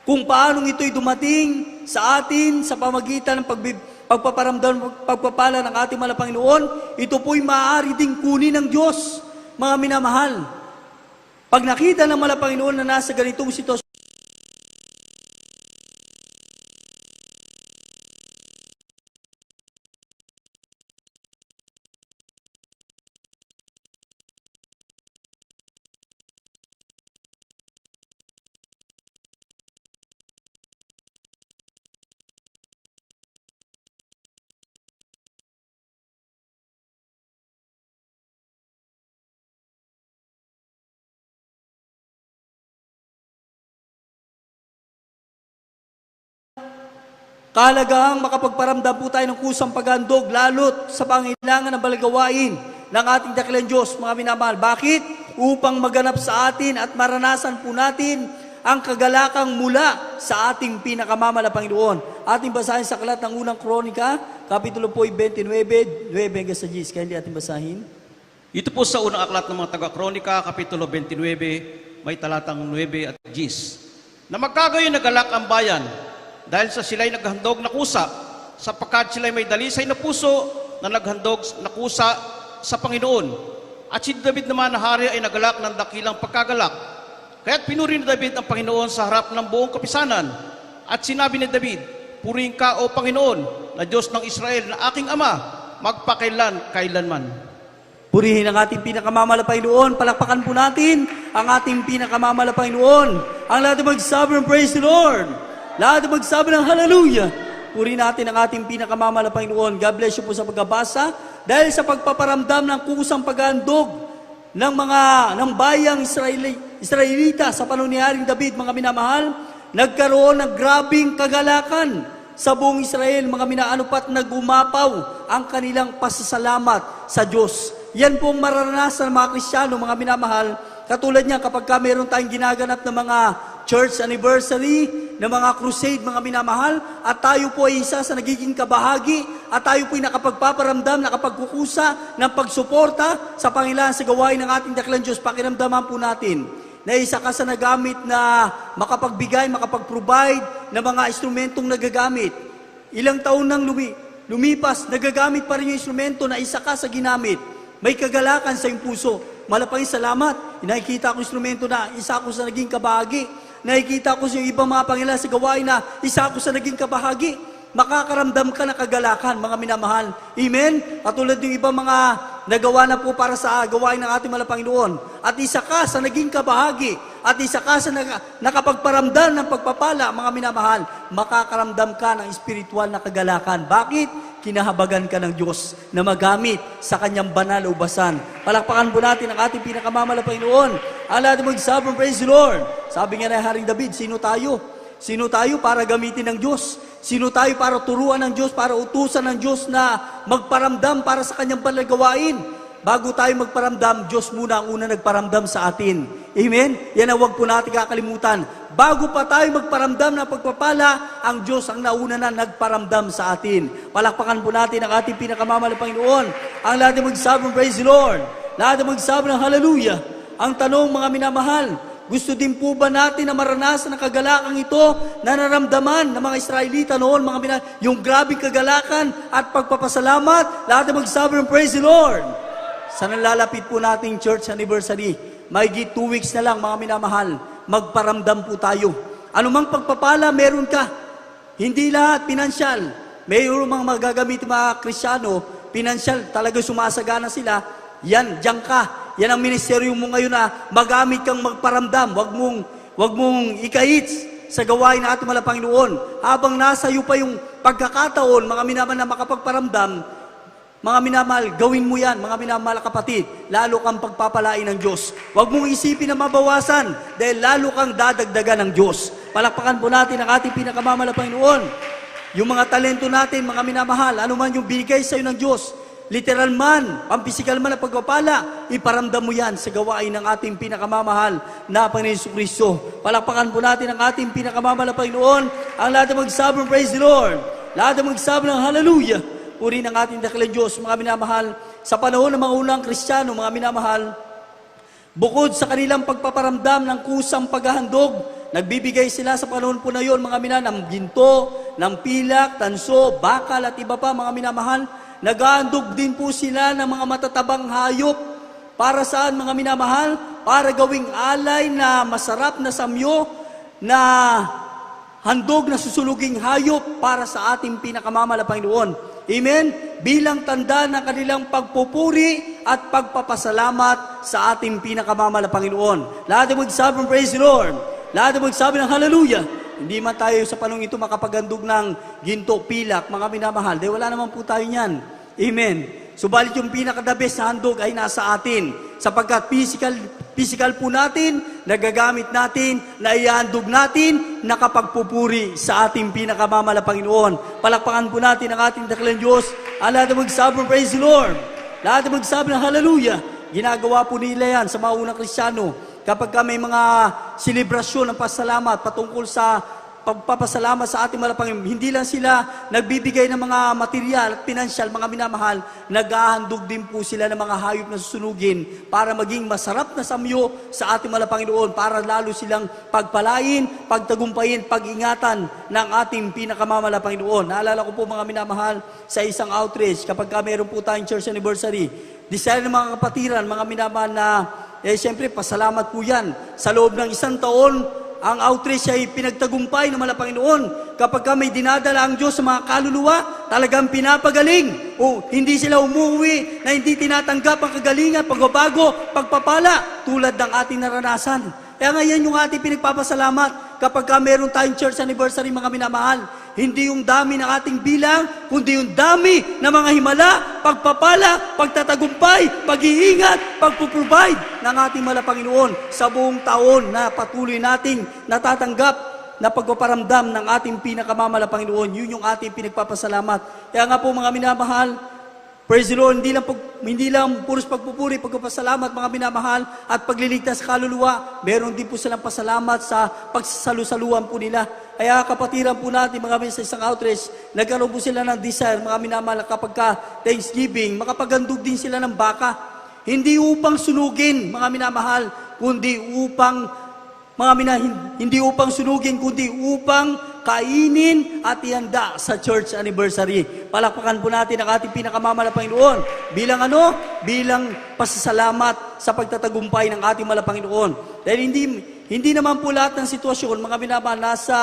kung paanong ito'y dumating sa atin sa pamagitan ng pagpaparamdam, pagpapala ng ating mahal na Panginoon, ito po'y maaari ding kunin ng Diyos, mga minamahal. Pag nakita ng mahal na Panginoon na nasa ganitong sitwasyon, Kahalagaang makapagparamdam po tayo ng kusang paghandog, lalo't sa pangailangan ng balagawain ng ating dakilang Diyos, mga minamahal. Bakit? Upang maganap sa atin at maranasan po natin ang kagalakang mula sa ating pinakamamala Panginoon. Ating basahin sa aklat ng unang Kronika, Kapitulo po 29, 9 hanggang sa 10. Kaya hindi ating basahin. Ito po sa unang aklat ng mga taga-Kronika, Kapitulo 29, may talatang 9 at 10. Na magkagayon nagalak ang bayan, dahil sa sila'y naghandog na kusa, sapagkat sila'y may dalisay na puso na naghandog na kusa sa Panginoon. At si David naman na hari ay nagalak ng dakilang pagkagalak. Kaya't pinuri ni David ang Panginoon sa harap ng buong kapisanan. At sinabi ni David, "Purihin ka, O Panginoon, na Diyos ng Israel, na aking Ama, magpakailan, kailanman." Purihin ang ating pinakamamala Panginoon. Palakpakan po natin ang ating pinakamamala Panginoon. Ang lahat ng magsabi ng praise the Lord. Lahat ng magsabi ng hallelujah. Purihin natin ang ating pinakamamala Panginoon. God bless you po sa pagbabasa. Dahil sa pagpaparamdam ng kusang paghandog ng bayang Israelita sa panahon ni Haring David, mga minamahal, nagkaroon ng grabing kagalakan sa buong Israel, mga minaanupat, nagumapaw ang kanilang pasasalamat sa Diyos. Yan pong mararanasan ng mga Kristiyano, mga minamahal. Katulad niya kapag meron tayong ginaganap ng mga church anniversary, ng mga crusade, mga minamahal, at tayo po ay isa sa nagiging kabahagi, at tayo po ay nakapagpaparamdam, nakapagkukusa ng pagsuporta sa pangailangan sa gawain ng ating dakilang Diyos. Pakiramdaman po natin na isa ka sa nagamit na makapagbigay, makapag-provide ng mga instrumentong nagagamit. Ilang taon nang lumipas, nagagamit pa rin yung instrumento na isa ka sa ginamit. May kagalakan sa iyong puso. Malapang salamat. Nakikita ko instrumento na isa ako sa naging kabahagi. Nakikita ko sa ibang mga pangailangan sa gawain na isa ako sa naging kabahagi. Makakaramdam ka na kagalakan, mga minamahal. Amen? Katulad ng ibang mga nagawa na po para sa gawain ng ating Panginoon. At isa ka sa naging kabahagi. At isa ka sa nakapagparamdam ng pagpapala, mga minamahal. Makakaramdam ka ng espiritual na kagalakan. Bakit? Kinahabagan ka ng Diyos na magamit sa kanyang banal na ubasan. Palakpakan po natin ang ating pinakamamala Panginoon. Ang lahat ng magsabong, praise the Lord. Sabi nga na Haring David, sino tayo? Sino tayo para gamitin ng Diyos? Sino tayo para turuan ng Diyos, para utusan ng Diyos na magparamdam para sa kanyang banal na gawain? Bago tayo magparamdam, Diyos muna ang una nagparamdam sa atin. Amen? Yan ang huwag po natin kakalimutan. Bago pa tayo magparamdam ng pagpapala, ang Diyos ang nauna na nagparamdam sa atin. Palakpakan po natin ang ating pinakamamahal na Panginoon. Ang lahat ng magsabi ng praise the Lord. Lahat ng magsabi ng hallelujah. Ang tanong, mga minamahal, gusto din po ba natin na maranasan ang kagalakang ito na naramdaman ng mga Israelita noon, yung grabing kagalakan at pagpapasalamat? Lahat ng magsabi ng praise the Lord. Sa nalalapit po nating church anniversary, mahigit 2 weeks na lang, mga minamahal, magparamdam po tayo. Anumang pagpapala meron ka, hindi lahat pinansyal. Mayroong mga magagamit mga Kristiyano, pinansyal, talaga sumasagana sila, yan, diyan ka. Yan ang ministeryo mo ngayon na magamit kang magparamdam. Wag mong ikahits sa gawain ng ating Panginoon. Habang nasa iyo pa yung pagkakataon, mga minamahal na makapagparamdam, mga minamahal, gawin mo yan, mga minamahal kapatid. Lalo kang pagpapalain ng Diyos. Huwag mong isipin na mabawasan dahil lalo kang dadagdagan ng Diyos. Palakpakan po natin ang ating pinakamamahal na Panginoon. Yung mga talento natin, mga minamahal, ano man yung binigay sa iyo ng Diyos, literal man, pampisikal man na pagpapala, iparamdam mo yan sa gawain ng ating pinakamamahal na Panginoon Jesucristo. Palakpakan po natin ang ating pinakamamahal na Panginoon. Ang lahat ng magsabi ng praise the Lord. Lahat ng magsabi ng hallelujah. Puri ng ating dakilang Diyos, mga minamahal. Sa panahon ng mga unang Kristiyano, mga minamahal, bukod sa kanilang pagpaparamdam ng kusang paghahandog, nagbibigay sila sa panahon po na yon, mga minamahal, ng ginto, ng pilak, tanso, bakal at iba pa, mga minamahal. Naghahandog din po sila ng mga matatabang hayop. Para saan, mga minamahal? Para gawing alay na masarap na samyo, na handog na susuluging hayop para sa ating pinakamamahal na Panginoon. Amen? Bilang tanda ng kanilang pagpupuri at pagpapasalamat sa ating pinakamamahal na Panginoon. Lahat ng magsabi ng praise the Lord. Lahat ng magsabi ng hallelujah. Hindi man tayo sa panong ito makapaghandog ng ginto, pilak, mga minamahal. Dahil wala naman po tayo niyan. Amen? Subalit yung pinaka-the best na handog ay nasa atin. Sapagkat physical po natin, nagagamit natin, naihandog natin, nakapagpupuri sa ating pinakamamala Panginoon. Palakpakan po natin ang ating dakilang Diyos. Ang lahat na magsabi, praise the Lord. Lahat na magsabi ng hallelujah. Ginagawa po nila yan sa mga unang Kristiyano. Kapag may mga selebrasyon ng pasalamat patungkol sa pagpapasalamat sa ating malapanginoon, hindi lang sila nagbibigay ng mga material at pinansyal, mga minamahal, naghahandog din po sila ng mga hayop na susunugin para maging masarap na samyo sa ating malapanginoon, para lalo silang pagpalain, pagtagumpayin, pag-ingatan ng ating pinakamamala Panginoon. Naalala ko po mga minamahal sa isang outreach, kapag meron po tayong church anniversary, desire ng mga kapatiran, mga minamahal na, siyempre, pasalamat po yan. Sa loob ng isang taon, ang outreach ay pinagtagumpay ng Malapanginoon. Kapag may dinadala ang Diyos sa mga kaluluwa, talagang pinapagaling. O hindi sila umuwi na hindi tinatanggap ang kagalingan, pagbabago, pagpapala, tulad ng ating naranasan. Kaya ngayon yung ating pinagpapasalamat kapag meron tayong church anniversary, mga minamahal. Hindi yung dami ng ating bilang, kundi yung dami ng mga himala, pagpapala, pagtatagumpay, pag-iingat, pagpuprovide ng ating Malapanginoon sa buong taon na patuloy nating natatanggap na pagpaparamdam ng ating pinakamamala Panginoon. Yun yung ating pinagpapasalamat. Kaya nga po mga minamahal, praise the Lord, hindi lang puros pagpupuri, pagpapasalamat mga minamahal at pagliligtas sa kaluluwa. Meron din po silang pasalamat sa pagsasalusaluan po nila. Kaya kapatiran po natin mga minsan sa isang outreach, nagkaroon po sila ng desire, mga minamahal, kapag Thanksgiving, makapagandog din sila ng baka. Hindi upang sunugin, mga minamahal, kundi upang hindi upang sunugin, kundi upang kainin at ihanda sa church anniversary. Palakpakan po natin ang ating pinakamamala Panginoon. Bilang pasasalamat sa pagtatagumpay ng ating Malapanginoon. Dahil hindi naman po lahat ng sitwasyon, mga minamahal, nasa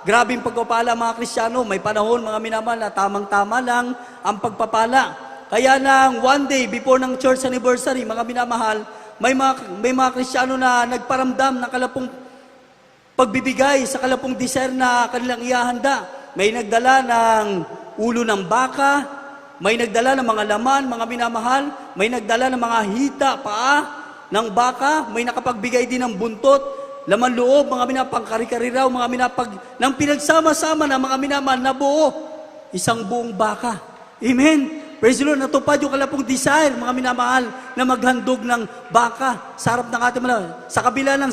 grabing pagpapala mga Kristiyano. May panahon, mga minamahal, na tamang-tama lang ang pagpapala. Kaya nang one day before ng church anniversary, mga minamahal, may mga Kristiyano na nagparamdam ng kalapong pagbibigay sa kalapong desire na kanilang ihahanda. May nagdala ng ulo ng baka, may nagdala ng mga laman, mga minamahal, may nagdala ng mga hita, paa ng baka, may nakapagbigay din ng buntot, laman loob, mga pangkari-kari raw, ng pinagsama-sama na mga minamahal na buo, isang buong baka. Amen. Praise the Lord, natupad yung kalapong desire, mga minamahal, na maghandog ng baka sa harap ng ating malapanginoon. Sa kabila ng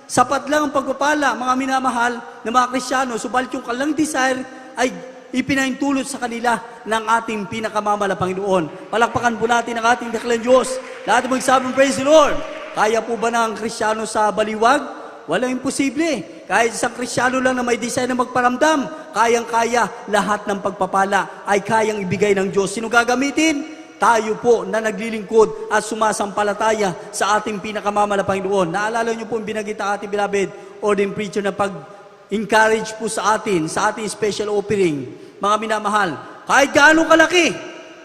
sapat lang ang pagpapala, mga minamahal, ng mga Kristiyano, subalit yung kalang desire ay ipinaintulot sa kanila ng ating pinakamamala Panginoon. Palakpakan po natin ang ating dakilang Diyos. Lahat magsabing, praise the Lord. Kaya po ba ng Kristiyano sa baliwag? Walang imposible. Kahit isang Kristiyano lang na may desire na magparamdam, kayang-kaya lahat ng pagpapala ay kayang ibigay ng Diyos. Sino gagamitin? Tayo po na naglilingkod at sumasampalataya sa ating pinakamamala Panginoon. Naalala niyo po yung binanggit ng ating beloved ordained preacher na pag-encourage po sa ating special offering. Mga minamahal, kahit gaano kalaki,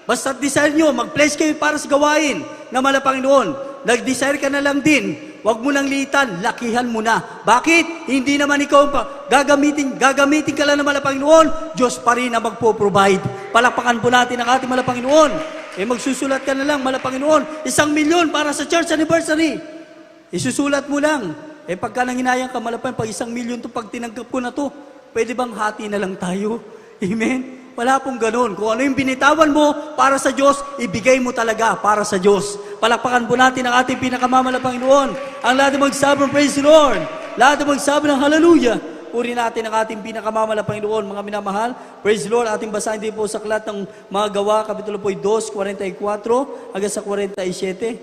basta desire nyo, mag-pledge kayo para sa gawain na Malapanginoon. Nag-desire ka na lang din, huwag mo nang liitan, lakihan mo na. Bakit? Hindi naman ikaw gagamitin ka lang ng Malapanginoon, Diyos pa rin na magpo-provide. Palakpakan po natin ang ating Malapanginoon. Magsusulat ka na lang, Malapanginoon, 1,000,000 para sa church anniversary. Isusulat mo lang. Pagka nanginayang ka, Malapanginoon, pag 1,000,000 to, pag tinanggap ko na to, pwede bang hati na lang tayo? Amen? Wala pong ganun. Kung ano yung binitawan mo para sa Diyos, ibigay mo talaga para sa Diyos. Palakpakan po natin ang ating pinakamamala Panginoon. Ang lahat ng magsabi ng praise the Lord. Lahat ng magsabi ng hallelujah. Puri natin ang ating pinakamamala Panginoon, mga minamahal. Praise the Lord. Ating basahin din po sa aklat ng mga gawa, kapitulo po 2, 44 hanggang sa 47.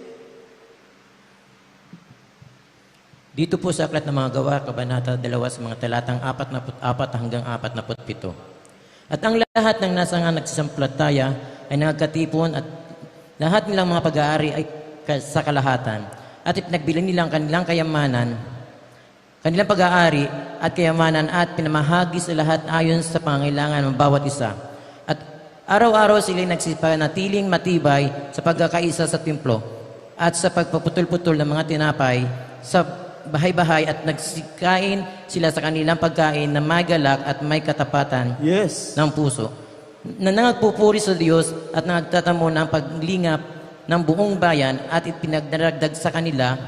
Dito po sa aklat ng mga gawa, kabanata 2 sa mga talatang 44 hanggang 47. At ang lahat ng nasang nagsasampalataya ay nagkatipon at lahat nilang mga pag-aari ay sa kalahatan. At ipinagbilang nilang kanilang kayamanan, kanilang pag-aari at kayamanan at pinamahagi sa lahat ayon sa pangailangan ng bawat isa. At araw-araw sila nagsipanatiling matibay sa pagkakaisa sa templo at sa pagpuputol-putol ng mga tinapay sa bahay-bahay at nagsikain sila sa kanilang pagkain na may galak at may katapatan ng puso. Na nagpupuri sa Diyos at nagtatamo ng paglingap ng buong bayan at ipinagdaragdag sa kanila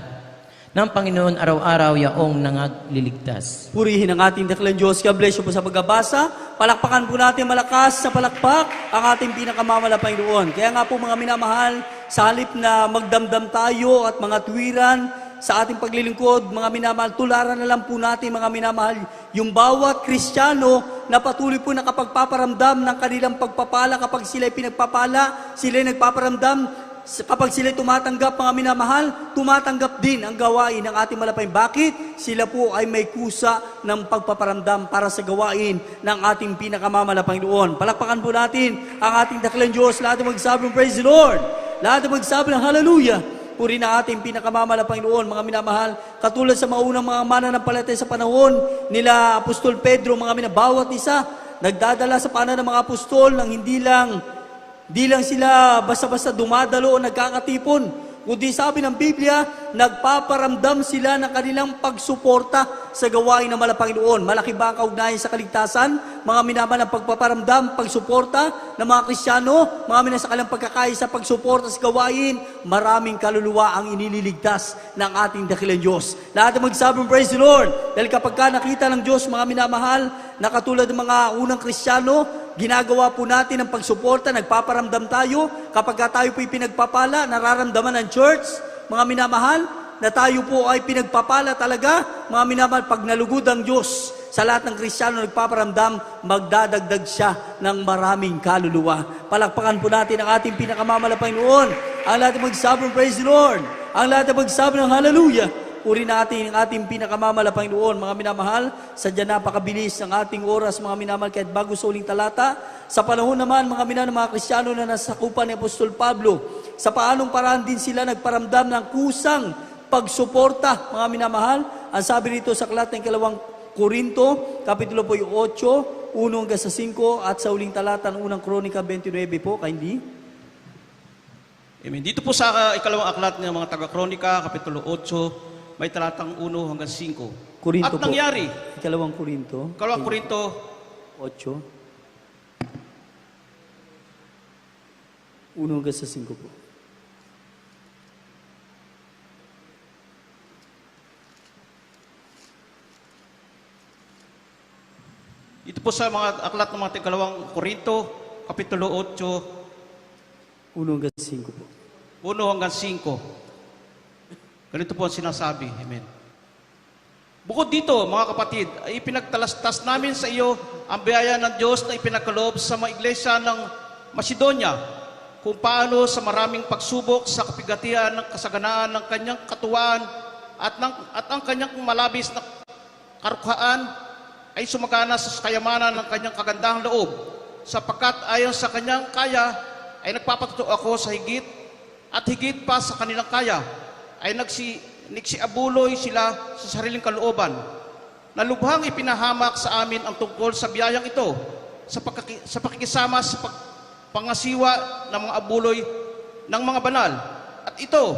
ng Panginoon araw-araw yaong nangagliligtas. Purihin ang ating dakilang Diyos. God bless you po sa pagbabasa. Palakpakan po natin malakas sa palakpak ang ating pinakamamalaking Panginoon. Kaya nga po mga minamahal, sa halip na magdamdam tayo at mga tuwiran sa ating paglilingkod, mga minamahal, tularan na lang po natin mga minamahal, yung bawat Kristiyano na patuloy po nakapagpaparamdam ng kanilang pagpapala kapag sila'y pinagpapala, sila'y nagpaparamdam. Kapag sila tumatanggap, mga minamahal, tumatanggap din ang gawain ng ating malapay. Bakit? Sila po ay may kusa ng pagpaparamdam para sa gawain ng ating pinakamamalapang Panginoon. Palakpakan po natin ang ating dakilang Diyos. Lahat ng magsabi ng praise the Lord. Lahat ng magsabi ng hallelujah. Puri na ating pinakamamalapang Panginoon, mga minamahal. Katulad sa maunang mga mananampalataya sa panahon nila Apostol Pedro, mga bawat isa, nagdadala sa panan ng mga apostol ng hindi lang sila basta-basta dumadalo o nagkakatipon, kundi sabi ng Biblia, nagpaparamdam sila ng kanilang pagsuporta sa gawain ng Panginoon. Malaki ba ang kaugnayan sa kaligtasan? Mga minamahal, ang pagpaparamdam, pagsuporta ng mga Kristiyano, mga minamahal sa kanilang pagkakaya sa pagsuporta sa gawain, maraming kaluluwa ang inililigtas ng ating dakilang Diyos. Lahat ng magsabing praise the Lord, dahil kapag ka nakita ng Diyos, mga minamahal, na katulad ng mga unang Kristiyano, ginagawa po natin ang pagsuporta, nagpaparamdam tayo. Kapag tayo po'y pinagpapala, nararamdaman ng church, mga minamahal, na tayo po ay pinagpapala talaga, mga minamahal, pag nalugod ang Diyos sa lahat ng Kristiyano nagpaparamdam, magdadagdag siya ng maraming kaluluwa. Palakpakan po natin ang ating pinakamamalapang Panginoon. Ang lahat ng magsabi ng praise the Lord. Ang lahat ng magsabi ng hallelujah. Puri natin ang ating pinakamamalapang Panginoon, mga minamahal. Sadya napakabilis ang ating oras, mga minamahal, kahit bago sa uling talata. Sa panahon naman, mga minamahal, mga Kristiyano na nasakupan ni Apostol Pablo, sa paanong paraan din sila nagparamdam ng kusang pagsuporta, mga minamahal. Ang sabi rito sa aklat ng 2 Korinto, Kapitulo 8, 1 hanggang sa 5, at sa uling talata ng unang Kronika 29 po, kindly. Amen. Dito po sa ikalawang aklat ng mga taga-Kronika, Kapitulo 8, may talatang 1 hanggang 5. Korinto At nangyari, po. 2 Korinto. 2 Korinto 8. 1 hanggang sa 5 po. Dito po sa mga aklat ng mga ikalawang Korinto, Kapitulo 8, 1 hanggang 5 po. 1 hanggang 5. Ganito po ang sinasabi. Amen. Bukod dito, mga kapatid, ay ipinagtalastas namin sa iyo ang biyaya ng Diyos na ipinagkaloob sa mga iglesia ng Macedonia, kung paano sa maraming pagsubok sa kapigatian ng kasaganaan ng kanyang katuwaan at ang kanyang malabis na karukhaan ay sumagana sa kayamanan ng kanyang kagandahang loob, sapagkat ayon sa kanyang kaya ay nagpapatuto ako sa higit at higit pa sa kanilang kaya, ay nagsiabuloy sila sa sariling kalooban, na lubhang ipinahamak sa amin ang tungkol sa biyayang ito, sa pakikisama sa pangasiwa ng mga abuloy ng mga banal. At ito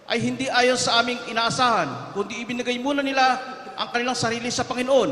ay hindi ayon sa aming inaasahan, kundi ibinigay muna nila ang kanilang sarili sa Panginoon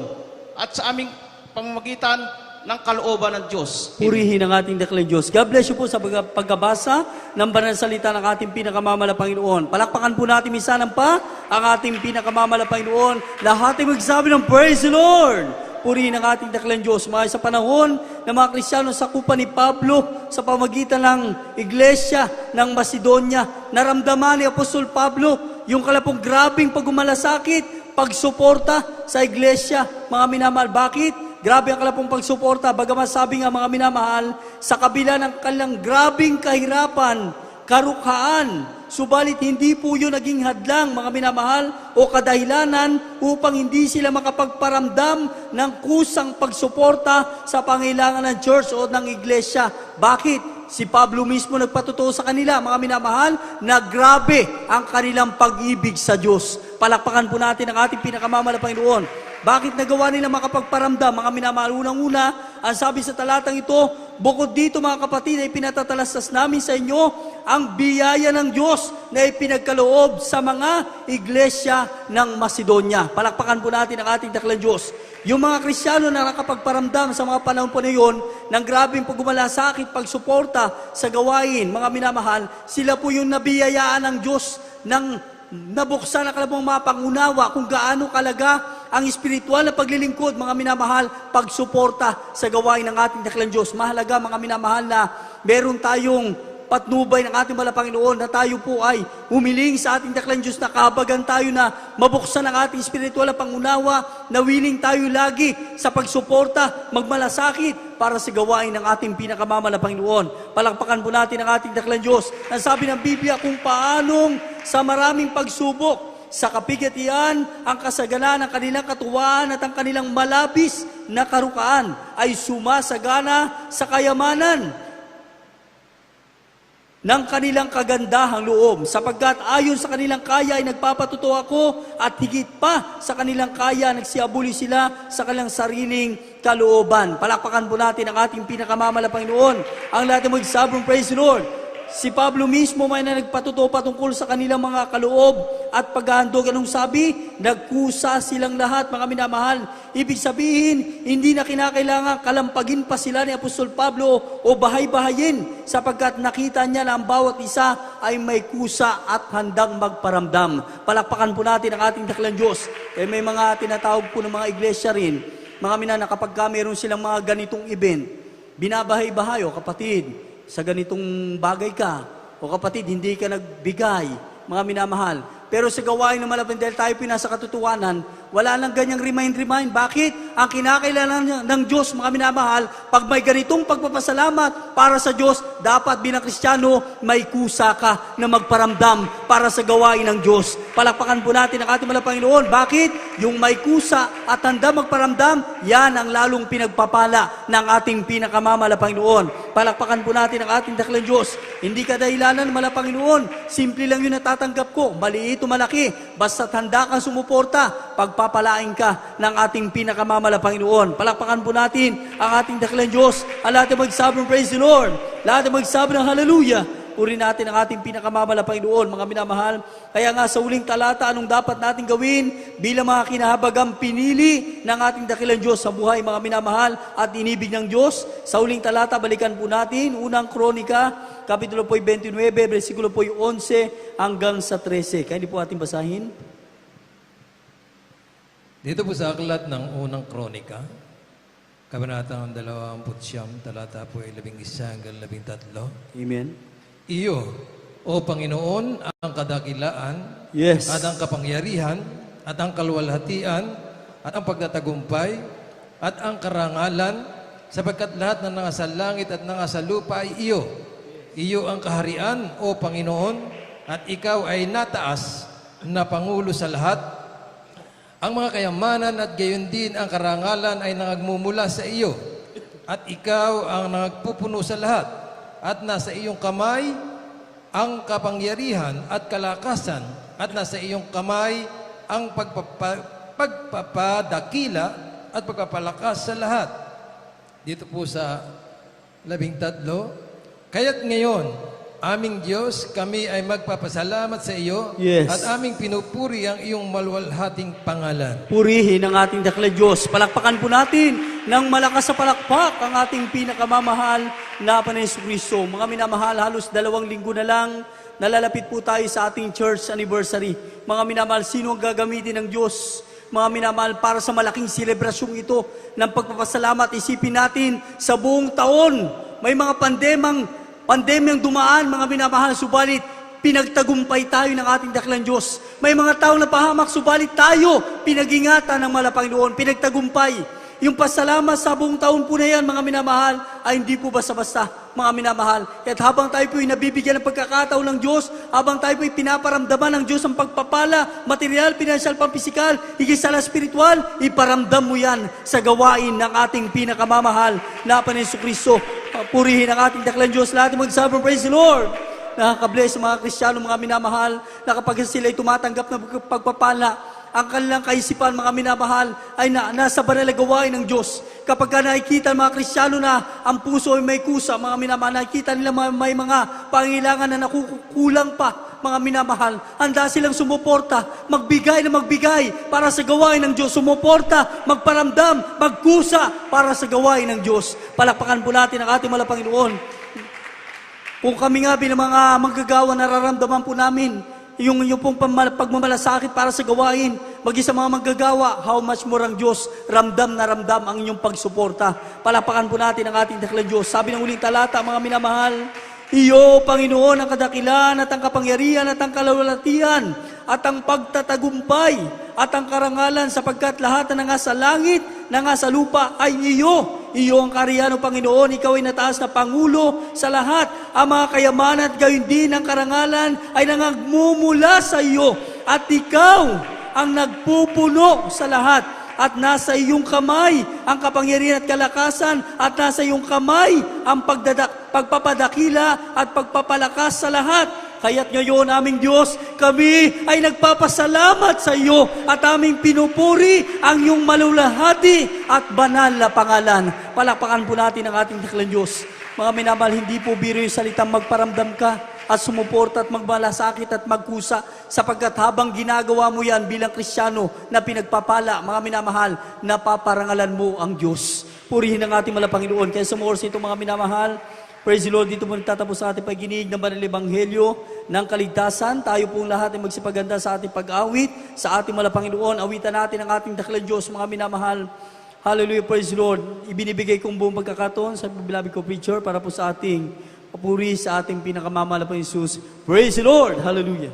at sa aming pamamagitan ng kalooban ng Diyos. Purihin ang ating dakilang Diyos. God bless you po sa pagkabasa ng banal na salita ng ating pinakamamalapang Panginoon. Palakpakan po natin minsan pa ang ating pinakamamalapang Panginoon. Lahat ay magsabi ng praise the Lord. Purihin ang ating dakilang Diyos. Sa panahon ng mga Kristiyano sa kupa ni Pablo sa pamagitan ng iglesia ng Macedonia, naramdaman ni Apostol Pablo yung kalapong grabing pagmalasakit, pagsuporta sa iglesia. Mga minamahal, bakit? Grabe ang kalapong pagsuporta, bagaman sabi nga mga minamahal, sa kabila ng kanilang grabing kahirapan, karukhaan, subalit hindi po yun naging hadlang, mga minamahal, o kadahilanan upang hindi sila makapagparamdam ng kusang pagsuporta sa pangailangan ng church o ng iglesia. Bakit? Si Pablo mismo nagpatutuo sa kanila, mga minamahal, na grabe ang kanilang pag-ibig sa Diyos. Palakpakan po natin ang ating pinakamamalapang Panginoon. Bakit nagawa nila makapagparamdam? Mga minamahal, unang-una, ang sabi sa talatang ito, bukod dito mga kapatid, ay pinatatalastas namin sa inyo ang biyaya ng Diyos na ipinagkaloob sa mga iglesia ng Macedonia. Palakpakan po natin ang ating dakilang Diyos. Yung mga Kristiyano na nakapagparamdam sa mga panahon po na yun, ng grabing pagmalasakit, pagsuporta sa gawain, mga minamahal, sila po yung nabiyayaan ng Diyos ng nabuksan ang kanilang mga pangunawa kung gaano kalaga ang espiritual na paglilingkod, mga minamahal, pagsuporta sa gawain ng ating dakilang Diyos. Mahalaga, mga minamahal, na meron tayong patnubay ng ating mahal na Panginoon na tayo po ay humiling sa ating dakilang Diyos na kahabagan tayo na mabuksan ang ating espiritual na pangunawa, na willing tayo lagi sa pagsuporta, magmalasakit para sa gawain ng ating pinakamamahal na Panginoon. Palakpakan po natin ang ating dakilang Diyos. Ang sabi ng Biblia kung paanong sa maraming pagsubok, sa kapigatian, ang kasaganan ng kanilang katuwaan at ang kanilang malabis na karukaan ay sumasagana sa kayamanan ng kanilang kagandahang loob, sapagkat ayon sa kanilang kaya ay nagpapatuto ako, at higit pa sa kanilang kaya nagsiabuli sila sa kanilang sariling kalooban. Palakpakan po natin ang ating pinakamamahal na Panginoon. Ang lahat ng magsabong praise the Lord. Si Pablo mismo may na nagpatuto patungkol sa kanilang mga kaloob at paghahandog. Anong sabi? Nagkusa silang lahat, mga minamahal. Ibig sabihin, hindi na kinakailangan kalampagin pa sila ni Apostol Pablo o bahay-bahayin, sapagkat nakita niya na ang bawat isa ay may kusa at handang magparamdam. Palakpakan po natin ang ating dakilang Diyos. Kaya may mga tinatawag po ng mga iglesia rin, mga minana, kapag mayroon silang mga ganitong event, binabahay-bahay, o kapatid, sa ganitong bagay ka, o kapatid, hindi ka nagbigay, mga minamahal. Pero sa gawain ng malapit, dahil tayo pinasa katotohanan, wala lang ganyang remind. Bakit? Ang kinakailangan ng Diyos, mga minamahal, pag may ganitong pagpapasalamat para sa Diyos, dapat bilang Kristiyano, may kusa ka na magparamdam para sa gawain ng Diyos. Palakpakan po natin ang ating mahal na Panginoon. Bakit? Yung may kusa at handa magparamdam, yan ang lalong pinagpapala ng ating pinakamamahal na Panginoon. Palakpakan po natin ang ating dakilang Diyos. Hindi ka dahilanan, mahal na Panginoon. Simple lang yun natatanggap ko. Maliit o malaki. Basta't handa kang sumuporta, pagpapalain ka ng ating pinakamamahal na Panginoon. Palakpakan po natin ang ating dakilang Diyos. Ang lahat ng magsabi ng praise the Lord. Lahat ng magsabi ng hallelujah. Puri natin ang ating pinakamamahal na Panginoon, mga minamahal. Kaya nga sa uling talata, anong dapat natin gawin bilang mga kinahabagang pinili ng ating dakilang Diyos sa buhay, mga minamahal, at inibig ng Diyos? Sa uling talata, balikan po natin, unang Kronika, Kapitulo po 29, versikulo po 11 hanggang sa 13. Kaya hindi po ating basahin. Dito po sa aklat ng unang Kronika, Kabanatang 29, talata po 11 hanggang 13. Amen. Iyo, O Panginoon, ang kadakilaan, Yes. at ang kapangyarihan, at ang kalwalhatian, at ang pagtatagumpay, at ang karangalan, sapagkat lahat na nasa langit at nasa lupa ay iyo. Iyo ang kaharian, O Panginoon, at ikaw ay nataas na Pangulo sa lahat. Ang mga kayamanan at gayon din ang karangalan ay nangagmumula sa iyo, at ikaw ang nagpupuno sa lahat. At nasa iyong kamay ang kapangyarihan at kalakasan, at nasa iyong kamay ang pagpapadakila at pagpapalakas sa lahat. Dito po sa 13, kaya't ngayon, aming Diyos, kami ay magpapasalamat sa iyo, Yes. at aming pinupuri ang iyong maluwalhating pangalan. Purihin ang ating dakilang Diyos. Palakpakan po natin ng malakas sa palakpak ang ating pinakamamahal na Panginoon Jesucristo. Mga minamahal, halos 2 linggo na lang, nalalapit po tayo sa ating church anniversary. Mga minamahal, sino ang gagamitin ng Diyos? Mga minamahal, para sa malaking selebrasyong ito ng pagpapasalamat, isipin natin sa buong taon, may mga pandemyang dumaan, mga minamahal, subalit pinagtagumpay tayo ng ating dakilang Diyos. May mga taong napahamak, subalit tayo pinag-ingatan ng mahal na Panginoon, pinagtagumpay. Yung pasalamat sa buong taon po na yan, mga minamahal, ay hindi po basta-basta, mga minamahal. At habang tayo po ay nabibigyan ng pagkakataon ng Diyos, habang tayo po ay pinaparamdaman ng Diyos ang pagpapala, material, pinansyal, pampisikal, higit sa spiritual, iparamdam mo yan sa gawain ng ating pinakamamahal na Panginoon Jesucristo. Purihin ang ating dakilang Diyos. Lahat ng magsabi, praise the Lord. Nakakabless sa mga Kristiyano, mga minamahal, na kapag sila ay tumatanggap ng pagpapala, ang kanilang kaisipan, mga minamahal, ay nasa banal na gawain ng Diyos. Kapag nakikita mga Kristiyano na ang puso ay may kusa, mga minamahal, nakikita nila may mga pangailangan na nakukulang pa, mga minamahal, handa silang sumuporta, magbigay na magbigay para sa gawain ng Diyos, sumuporta, magparamdam, magkusa para sa gawain ng Diyos. Palakpakan po natin ang ating mahal na Panginoon. Kung kami nga bilang mga manggagawa, nararamdaman po namin yung pong pagmamalasakit para sa gawain, maging sa mga manggagawa, how much more ang Diyos, ramdam na ramdam ang inyong pagsuporta. Palapakan po natin ang ating dakilang Diyos. Sabi ng uling talata, mga minamahal, iyo, Panginoon, ang kadakilan at ang kapangyarihan at ang kalawalatian at ang pagtatagumpay at ang karangalan sapagkat lahat na nga sa langit, na nga sa lupa ay iyo. Iyo ang kariyan, O Panginoon, ikaw ay nataas na Pangulo sa lahat. Ang mga kayamanan at gayon din ang karangalan ay nangagmumula sa iyo. At ikaw ang nagpupuno sa lahat. At nasa iyong kamay ang kapangyarihan at kalakasan. At nasa iyong kamay ang pagpapadakila at pagpapalakas sa lahat. Kaya't ngayon, aming Diyos, kami ay nagpapasalamat sa iyo at aming pinupuri ang iyong malulahati at banal na pangalan. Palakpakan po natin ang ating dakilang Diyos. Mga minamahal, hindi po biro yung salitang magparamdam ka at sumuporta at magmalasakit at magkusa sapagkat habang ginagawa mo yan bilang Kristiyano na pinagpapala, mga minamahal, napaparangalan mo ang Diyos. Purihin ang ating malapang Panginoon. Kaya sa oras nito, mga minamahal, praise the Lord, dito po nagtatapos sa ating pagginig ng Banal Ebanghelyo ng kaligtasan. Tayo pong lahat ay magsipaganda sa ating pag-awit, sa ating malapang Panginoon. Awitan natin ang ating dakilang Diyos, mga minamahal. Hallelujah, praise the Lord. Ibinibigay kong buong pagkakataon sa beloved ko preacher para po sa ating papuri sa ating pinakamamahal na Jesus. Praise the Lord! Hallelujah!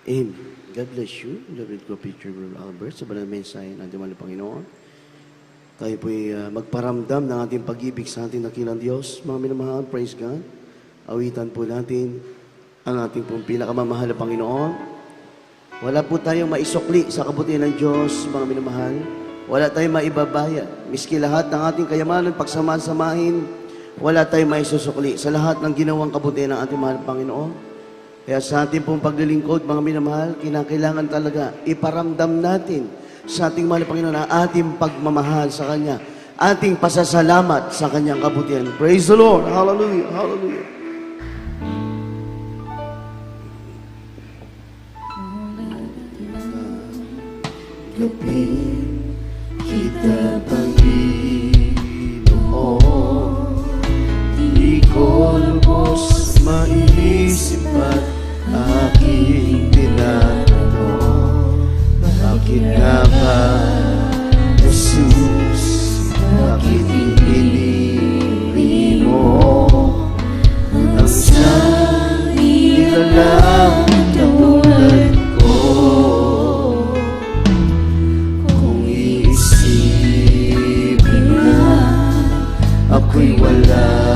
Amen. God bless you, beloved ko preacher Brother Albert, sa banal mensahe ng ating mahal na Panginoon. Tayo po'y magparamdam ng ating pag-ibig sa ating dakilang Diyos. Mga minamahal, praise God. Awitan po natin ang ating pong pinakamamahal na Panginoon. Wala po tayong maisukli sa kabutihan ng Diyos, mga minamahal. Wala tayong maibabaya. Miski lahat ng ating kayamanan, pagsamahan-samahin, wala tayong maisusukli sa lahat ng ginawang kabutihan ng ating mahal na Panginoon. Kaya sa ating pong paglilingkod, mga minamahal, kinakailangan talaga iparamdam natin sa ating mahal na Panginoon ang ating pagmamahal sa Kanya, ating pasasalamat sa Kanyang kabutihan. Praise the Lord! Hallelujah! Hallelujah! Gabi kita Panginoon, di ko lubos maiisip at aking tinatanong, bakit nga ba, Jesus, bakit pinili mo ang isang nilalang tulad ko? Kung iisipin mo, ako'y wala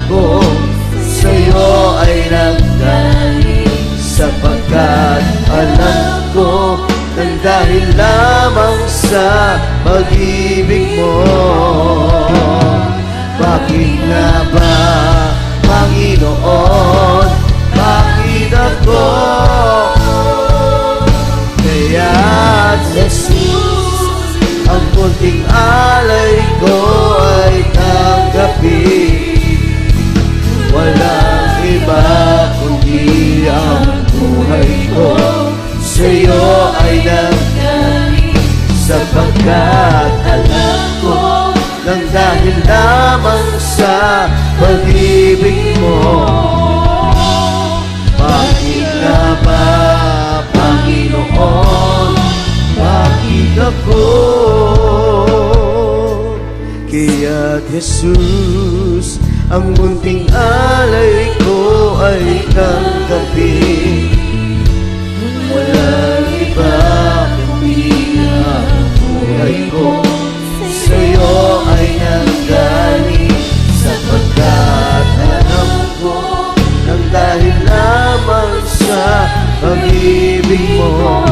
ko sa'yo ay nanggaling, sapagkat alam ko nang dahil lamang sa pag-ibig mo. Bakit nga ba, Panginoon, bakit ako? Kaya't Jesus, ang kunting alay ko ay tanggapin. Walang iba kundi ang buhay ko sa'yo ay nanggaling, sapagkat alam ko nang dahil lamang sa pag-ibig mo. Bakit nga ba, Panginoon, bakit ako? Kaya't Jesus, ang munting alay ko ay tanggapin. Walang iba kundi ang buhay ko sa'yo ay nanggaling, sapagkat alam ko nang dahil lamang sa pag-ibig mo.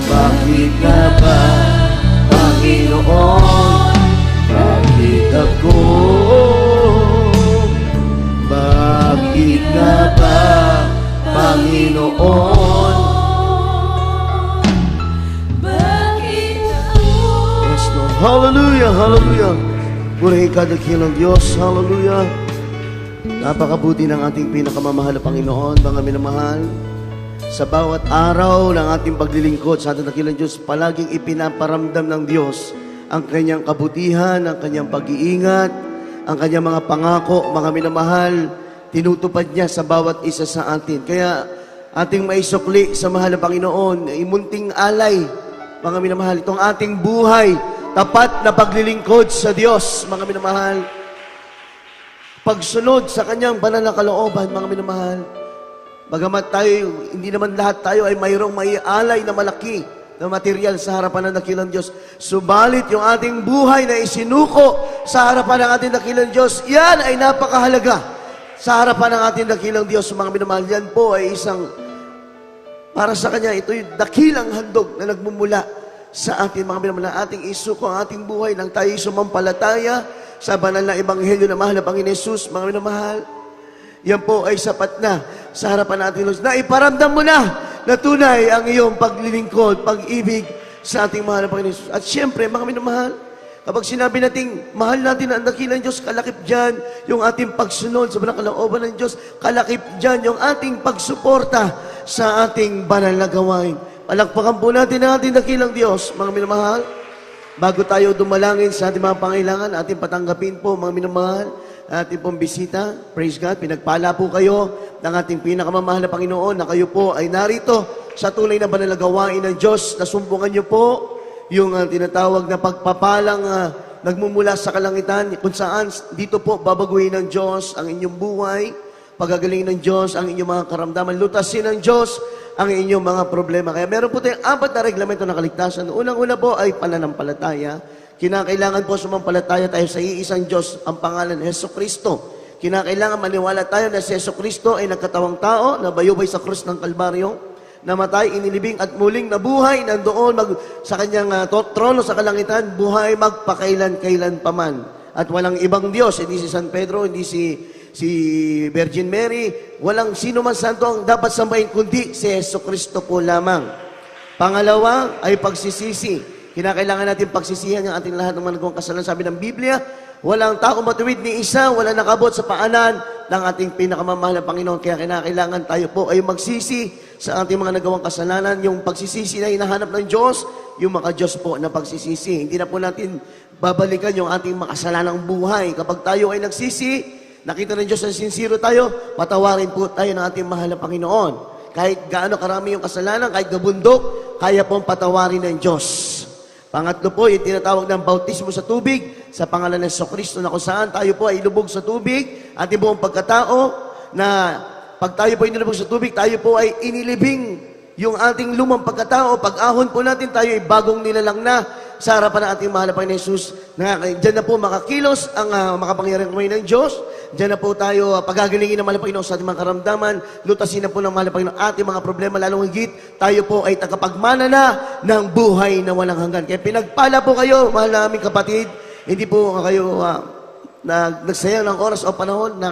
Bakit nga ba, Panginoon, bakit ako? Bakit nga ba, Panginoon? Yes, Lord. Hallelujah, hallelujah. Purihin ka, dakilang Diyos. Hallelujah. Napakabuti ng ating pinakamamahal na Panginoon, mga minamahal. Sa bawat araw ng ating paglilingkod sa ating dakilang Diyos, palaging ipinaparamdam ng Diyos ang kanyang kabutihan, ang kanyang pag-iingat, ang kanyang mga pangako, mga minamahal, tinutupad niya sa bawat isa sa atin. Kaya ating maisukli sa mahal na Panginoon, imunting alay, mga minamahal, itong ating buhay, tapat na paglilingkod sa Diyos, mga minamahal, pagsunod sa kanyang banal na kalooban, mga minamahal. Bagamat tayo, hindi naman lahat tayo ay mayroong maialay na malaki na material sa harapan ng dakilang Diyos. Subalit yung ating buhay na isinuko sa harapan ng ating dakilang Diyos, yan ay napakahalaga sa harapan ng ating dakilang Diyos. Mga minamahal, yan po ay isang, para sa Kanya, ito'y dakilang handog na nagmumula sa ating mga minamahal. Ating isuko ang ating buhay nang tayo sumampalataya sa banal na ebanghelyo na mahal na Panginoon Jesus. Mga minamahal, yan po ay sapat na sa harapan natin, Lord, na iparamdam mo na tunay ang iyong paglilingkod, pag-ibig sa ating mahal na Panginoon Jesus. At siyempre, mga minamahal, kapag sinabi nating mahal natin ang dakilang Diyos, kalakip dyan yung ating pagsunod sa banal na kalooban ng Diyos, kalakip dyan yung ating pagsuporta sa ating banal na gawain. Palakpakan po natin ang ating dakilang Diyos, mga minamahal. Bago tayo dumalangin sa ating mga pangailangan, ating patanggapin po, mga minamahal, ating pong bisita. Praise God, pinagpala po kayo ng ating pinakamamahal na Panginoon na kayo po ay narito sa tunay na banal na gawain ng Diyos. Nasumpungan niyo po yung tinatawag na pagpapalang nagmumula sa kalangitan, kung saan dito po babaguhin ng Diyos ang inyong buhay, pagagalingin ng Diyos ang inyong mga karamdaman, lutasin ng Diyos ang inyong mga problema. Kaya meron po tayong 4 na reglamento ng kaligtasan. Unang-una po ay pananampalataya. Kinakailangan po sumampalataya tayo sa iisang Diyos, ang pangalan ni Jesucristo. Kinakailangan maniwala tayo na si Jesucristo ay nagkatawang tao, na bayubay sa krus ng Kalbaryo, namatay, inilibing at muling nabuhay, nandoon sa kanyang trono sa kalangitan, buhay magpakailan-kailan paman. At walang ibang Diyos, hindi si San Pedro, hindi si Virgin Mary, walang sino man santo ang dapat sambahin kundi si Jesucristo po lamang. Pangalawa ay pagsisisi. Kinakailangan natin pagsisihan ang ating lahat ng mga nagawang kasalanan. Sabi ng Biblia, walang tao matuwid ni isa, walang nakabot sa paanan ng ating pinakamamahal na Panginoon. Kaya kinakailangan tayo po ay magsisi sa ating mga nagawang kasalanan. Yung pagsisisi na hinahanap ng Diyos, yung maka-Diyos po na pagsisisi. Hindi na po natin babalikan yung ating makasalanang buhay. Kapag tayo ay nagsisi, nakita ng Diyos na sincero tayo, patawarin po tayo ng ating mahal na Panginoon. Kahit gaano karami yung kasalanan, kahit gabundok, kaya pong patawarin ng Diyos. Pangatlo po, yung tinatawag ng bautismo sa tubig, sa pangalan ng Jesucristo, na kung saan tayo po ay ilubog sa tubig, ating buong pagkatao, na pag tayo po ay inilubog sa tubig, tayo po ay inilibing yung ating lumang pagkatao. Pag ahon po natin, tayo ay bagong nilalang na, sa harapan ng ating mahal na Panginoon Jesus. Diyan na po makakilos ang makapangyarihang kamay ng Diyos. Diyan na po tayo pagagalingin ng mahal na Panginoon sa ating mga karamdaman. Lutasin na po ng mahal na Panginoon ating mga problema, lalong higit. Tayo po ay tagapagmana na ng buhay na walang hanggan. Kaya pinagpala po kayo, mahal na aming kapatid. Hindi po kayo nagsayang ng oras o panahon na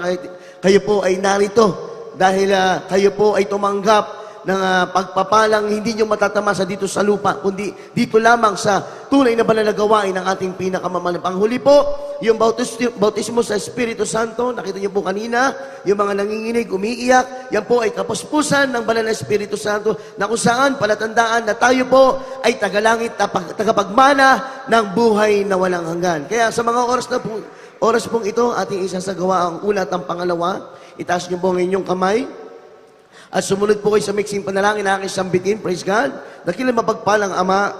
kayo po ay narito dahil kayo po ay tumanggap ng pagpapalang hindi nyo matatamasa dito sa lupa, kundi dito lamang sa tunay na banal na gawain ng ating pinakamamahal. Panghuli po, yung bautismo sa Espiritu Santo, nakita nyo po kanina, yung mga nanginginig, umiiyak, yan po ay kapuspusan ng banal na Espiritu Santo na kung saan palatandaan na tayo po ay tagalangit na tagapagmana ng buhay na walang hanggan. Kaya sa mga oras pong ito, ating isasagawa ang ulat ang pangalawa. Itaas nyo po ang inyong kamay. At sumunod po kayo sa mixing panalangin na aking sambitin. Praise God. Dakilang mapagpalang Ama,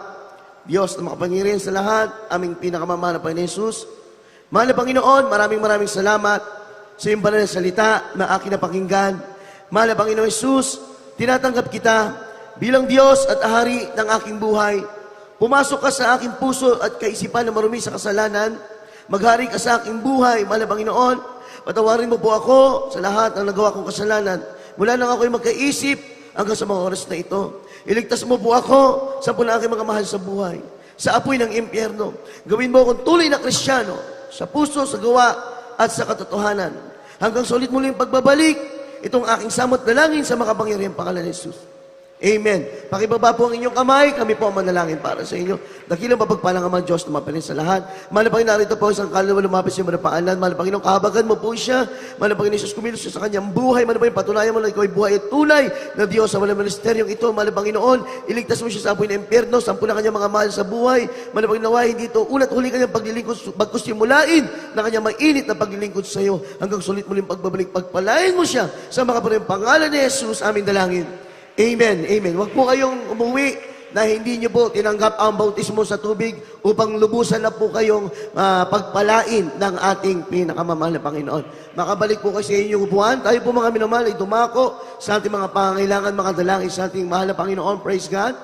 Diyos na makapangyarihan sa lahat, aming pinakamamahal na Panginoon Jesus. Mahal na Panginoon, maraming salamat sa iyong banal na salita na aking napakinggan. Mahal na Panginoon Jesus, tinatanggap kita bilang Diyos at Hari ng aking buhay. Pumasok ka sa aking puso at kaisipan na marumi sa kasalanan. Maghari ka sa aking buhay, mahal na Panginoon. Patawarin mo po ako sa lahat ng nagawa kong kasalanan. Mula nang ako'y magkaisip hanggang sa mga oras na ito. Iligtas mo po ako sa puna aking mga mahal sa buhay. Sa apoy ng impyerno. Gawin mo akong tunay na Kristiyano sa puso, sa gawa at sa katotohanan. Hanggang sa ulit muling pagbabalik, itong aking samot dalangin sa makapangyarihang pangalan ni Jesus. Amen. Pakibaba po ang inyong kamay, kami po ang manalangin para sa inyo. Dakilang mapagpalang Ama Diyos, lumapirin sa lahat. Mahal na Panginoon, narito po isang kaluluwa lumapit sa iyo paanan. Mahal na Panginoon, kahabagan mo po siya. Mahal na Panginoon, Jesus, kumilos siya sa kanyang buhay. Mahal na Panginoon, patunayan mo na ikaw ay buhay at tunay na Diyos sa walang ministeryong ito. Mahal na Panginoon, iligtas mo siya sa apoy ng impyerno, sampu na kanyang mga mahal sa buhay. Mahal na Panginoon, naway hindi ito ulat huli kanyang paglilingkod, bagkus simulain na kanyang mainit na paglilingkod sa iyo. Hanggang sulit muling pagbabalik, pagpalain mo siya sa makapangyarihang pangalan ni Jesus, aming dalangin. Amen, amen. Huwag po kayong umuwi na hindi nyo po tinanggap ang bautismo sa tubig upang lubusan na po kayong pagpalain ng ating pinakamamahal na Panginoon. Makabalik po kasi inyong upuan. Tayo po mga minamahal ay dumako sa ating mga pangangailangan, mga dalangin sa ating mahal na Panginoon. Praise God.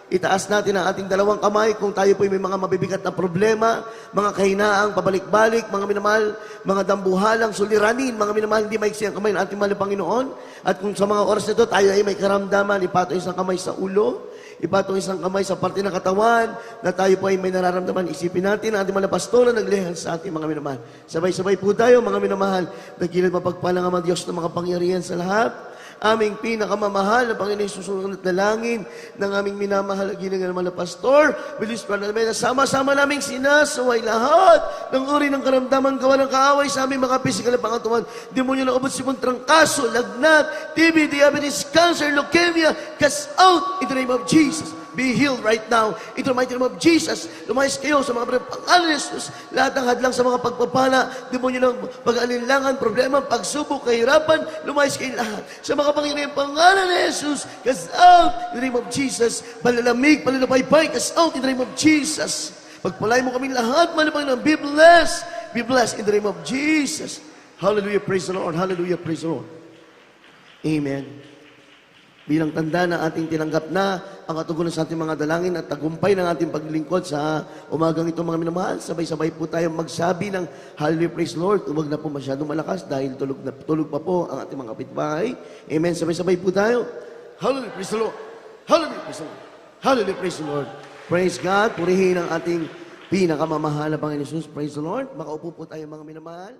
Itaas natin ang ating dalawang kamay kung tayo po may mga mabibigat na problema, mga kahinaang pabalik-balik, mga minamahal, mga dambuhalang, suliranin, mga minamahal, hindi maiksi ang kamay ng ating mahal na Panginoon. At kung sa mga oras na ito, tayo ay may karamdaman, ipatong isang kamay sa ulo, ipatong isang kamay sa parte ng katawan, na tayo po ay may nararamdaman. Isipin natin ang ating mga pastor na naglihal sa ating mga minamahal. Sabay-sabay po tayo, mga minamahal, dakilan mapagpalang ang Diyos na makapangyarihan sa lahat. Aming pinakamamahal na Panginoon susunod na langin ng aming minamahal at ginagawa na pastor, bilis pa namin na sama-sama naming sinasaway lahat ng uri ng karamdaman gawa ng kaaway sa aming mga physical na pangatawan. Demonyo na ubod sipon, trangkaso, lagnat, TB, diabetes, cancer, leukemia, cast out in the name of Jesus. Be healed right now. In the mighty name of Jesus. Lumayas kayo sa mga pangalan ni Jesus. Lahat ng hadlang sa mga pagpapala, demonyo ng pag-alinlangan, problema, pagsubok, kahirapan, lumayas kayo lahat. Sa mga Panginoon pangalan ni Jesus, cast out in the name of Jesus. Palalamig, palalapaypay, cast out in the name of Jesus. Pagpalay mo kami lahat, mga Panginoon, be blessed. Be blessed in the name of Jesus. Hallelujah, praise the Lord. Hallelujah, praise the Lord. Amen. Bilang tanda na ating tinanggap na ang katugunan sa ating mga dalangin at tagumpay ng ating paglilingkod sa umagang ito mga minamahal, sabay-sabay po tayo magsabi ng Hallelujah, praise Lord. Huwag na po masyadong malakas dahil tulog pa po ang ating mga kapitbahay. Amen. Sabay-sabay po tayo. Hallelujah, praise the Lord. Hallelujah, praise the Lord. Hallelujah, praise the Lord. Praise God. Purihin ang ating pinakamamahal na Panginoon Jesus. Praise the Lord. Makaupo po tayo mga minamahal.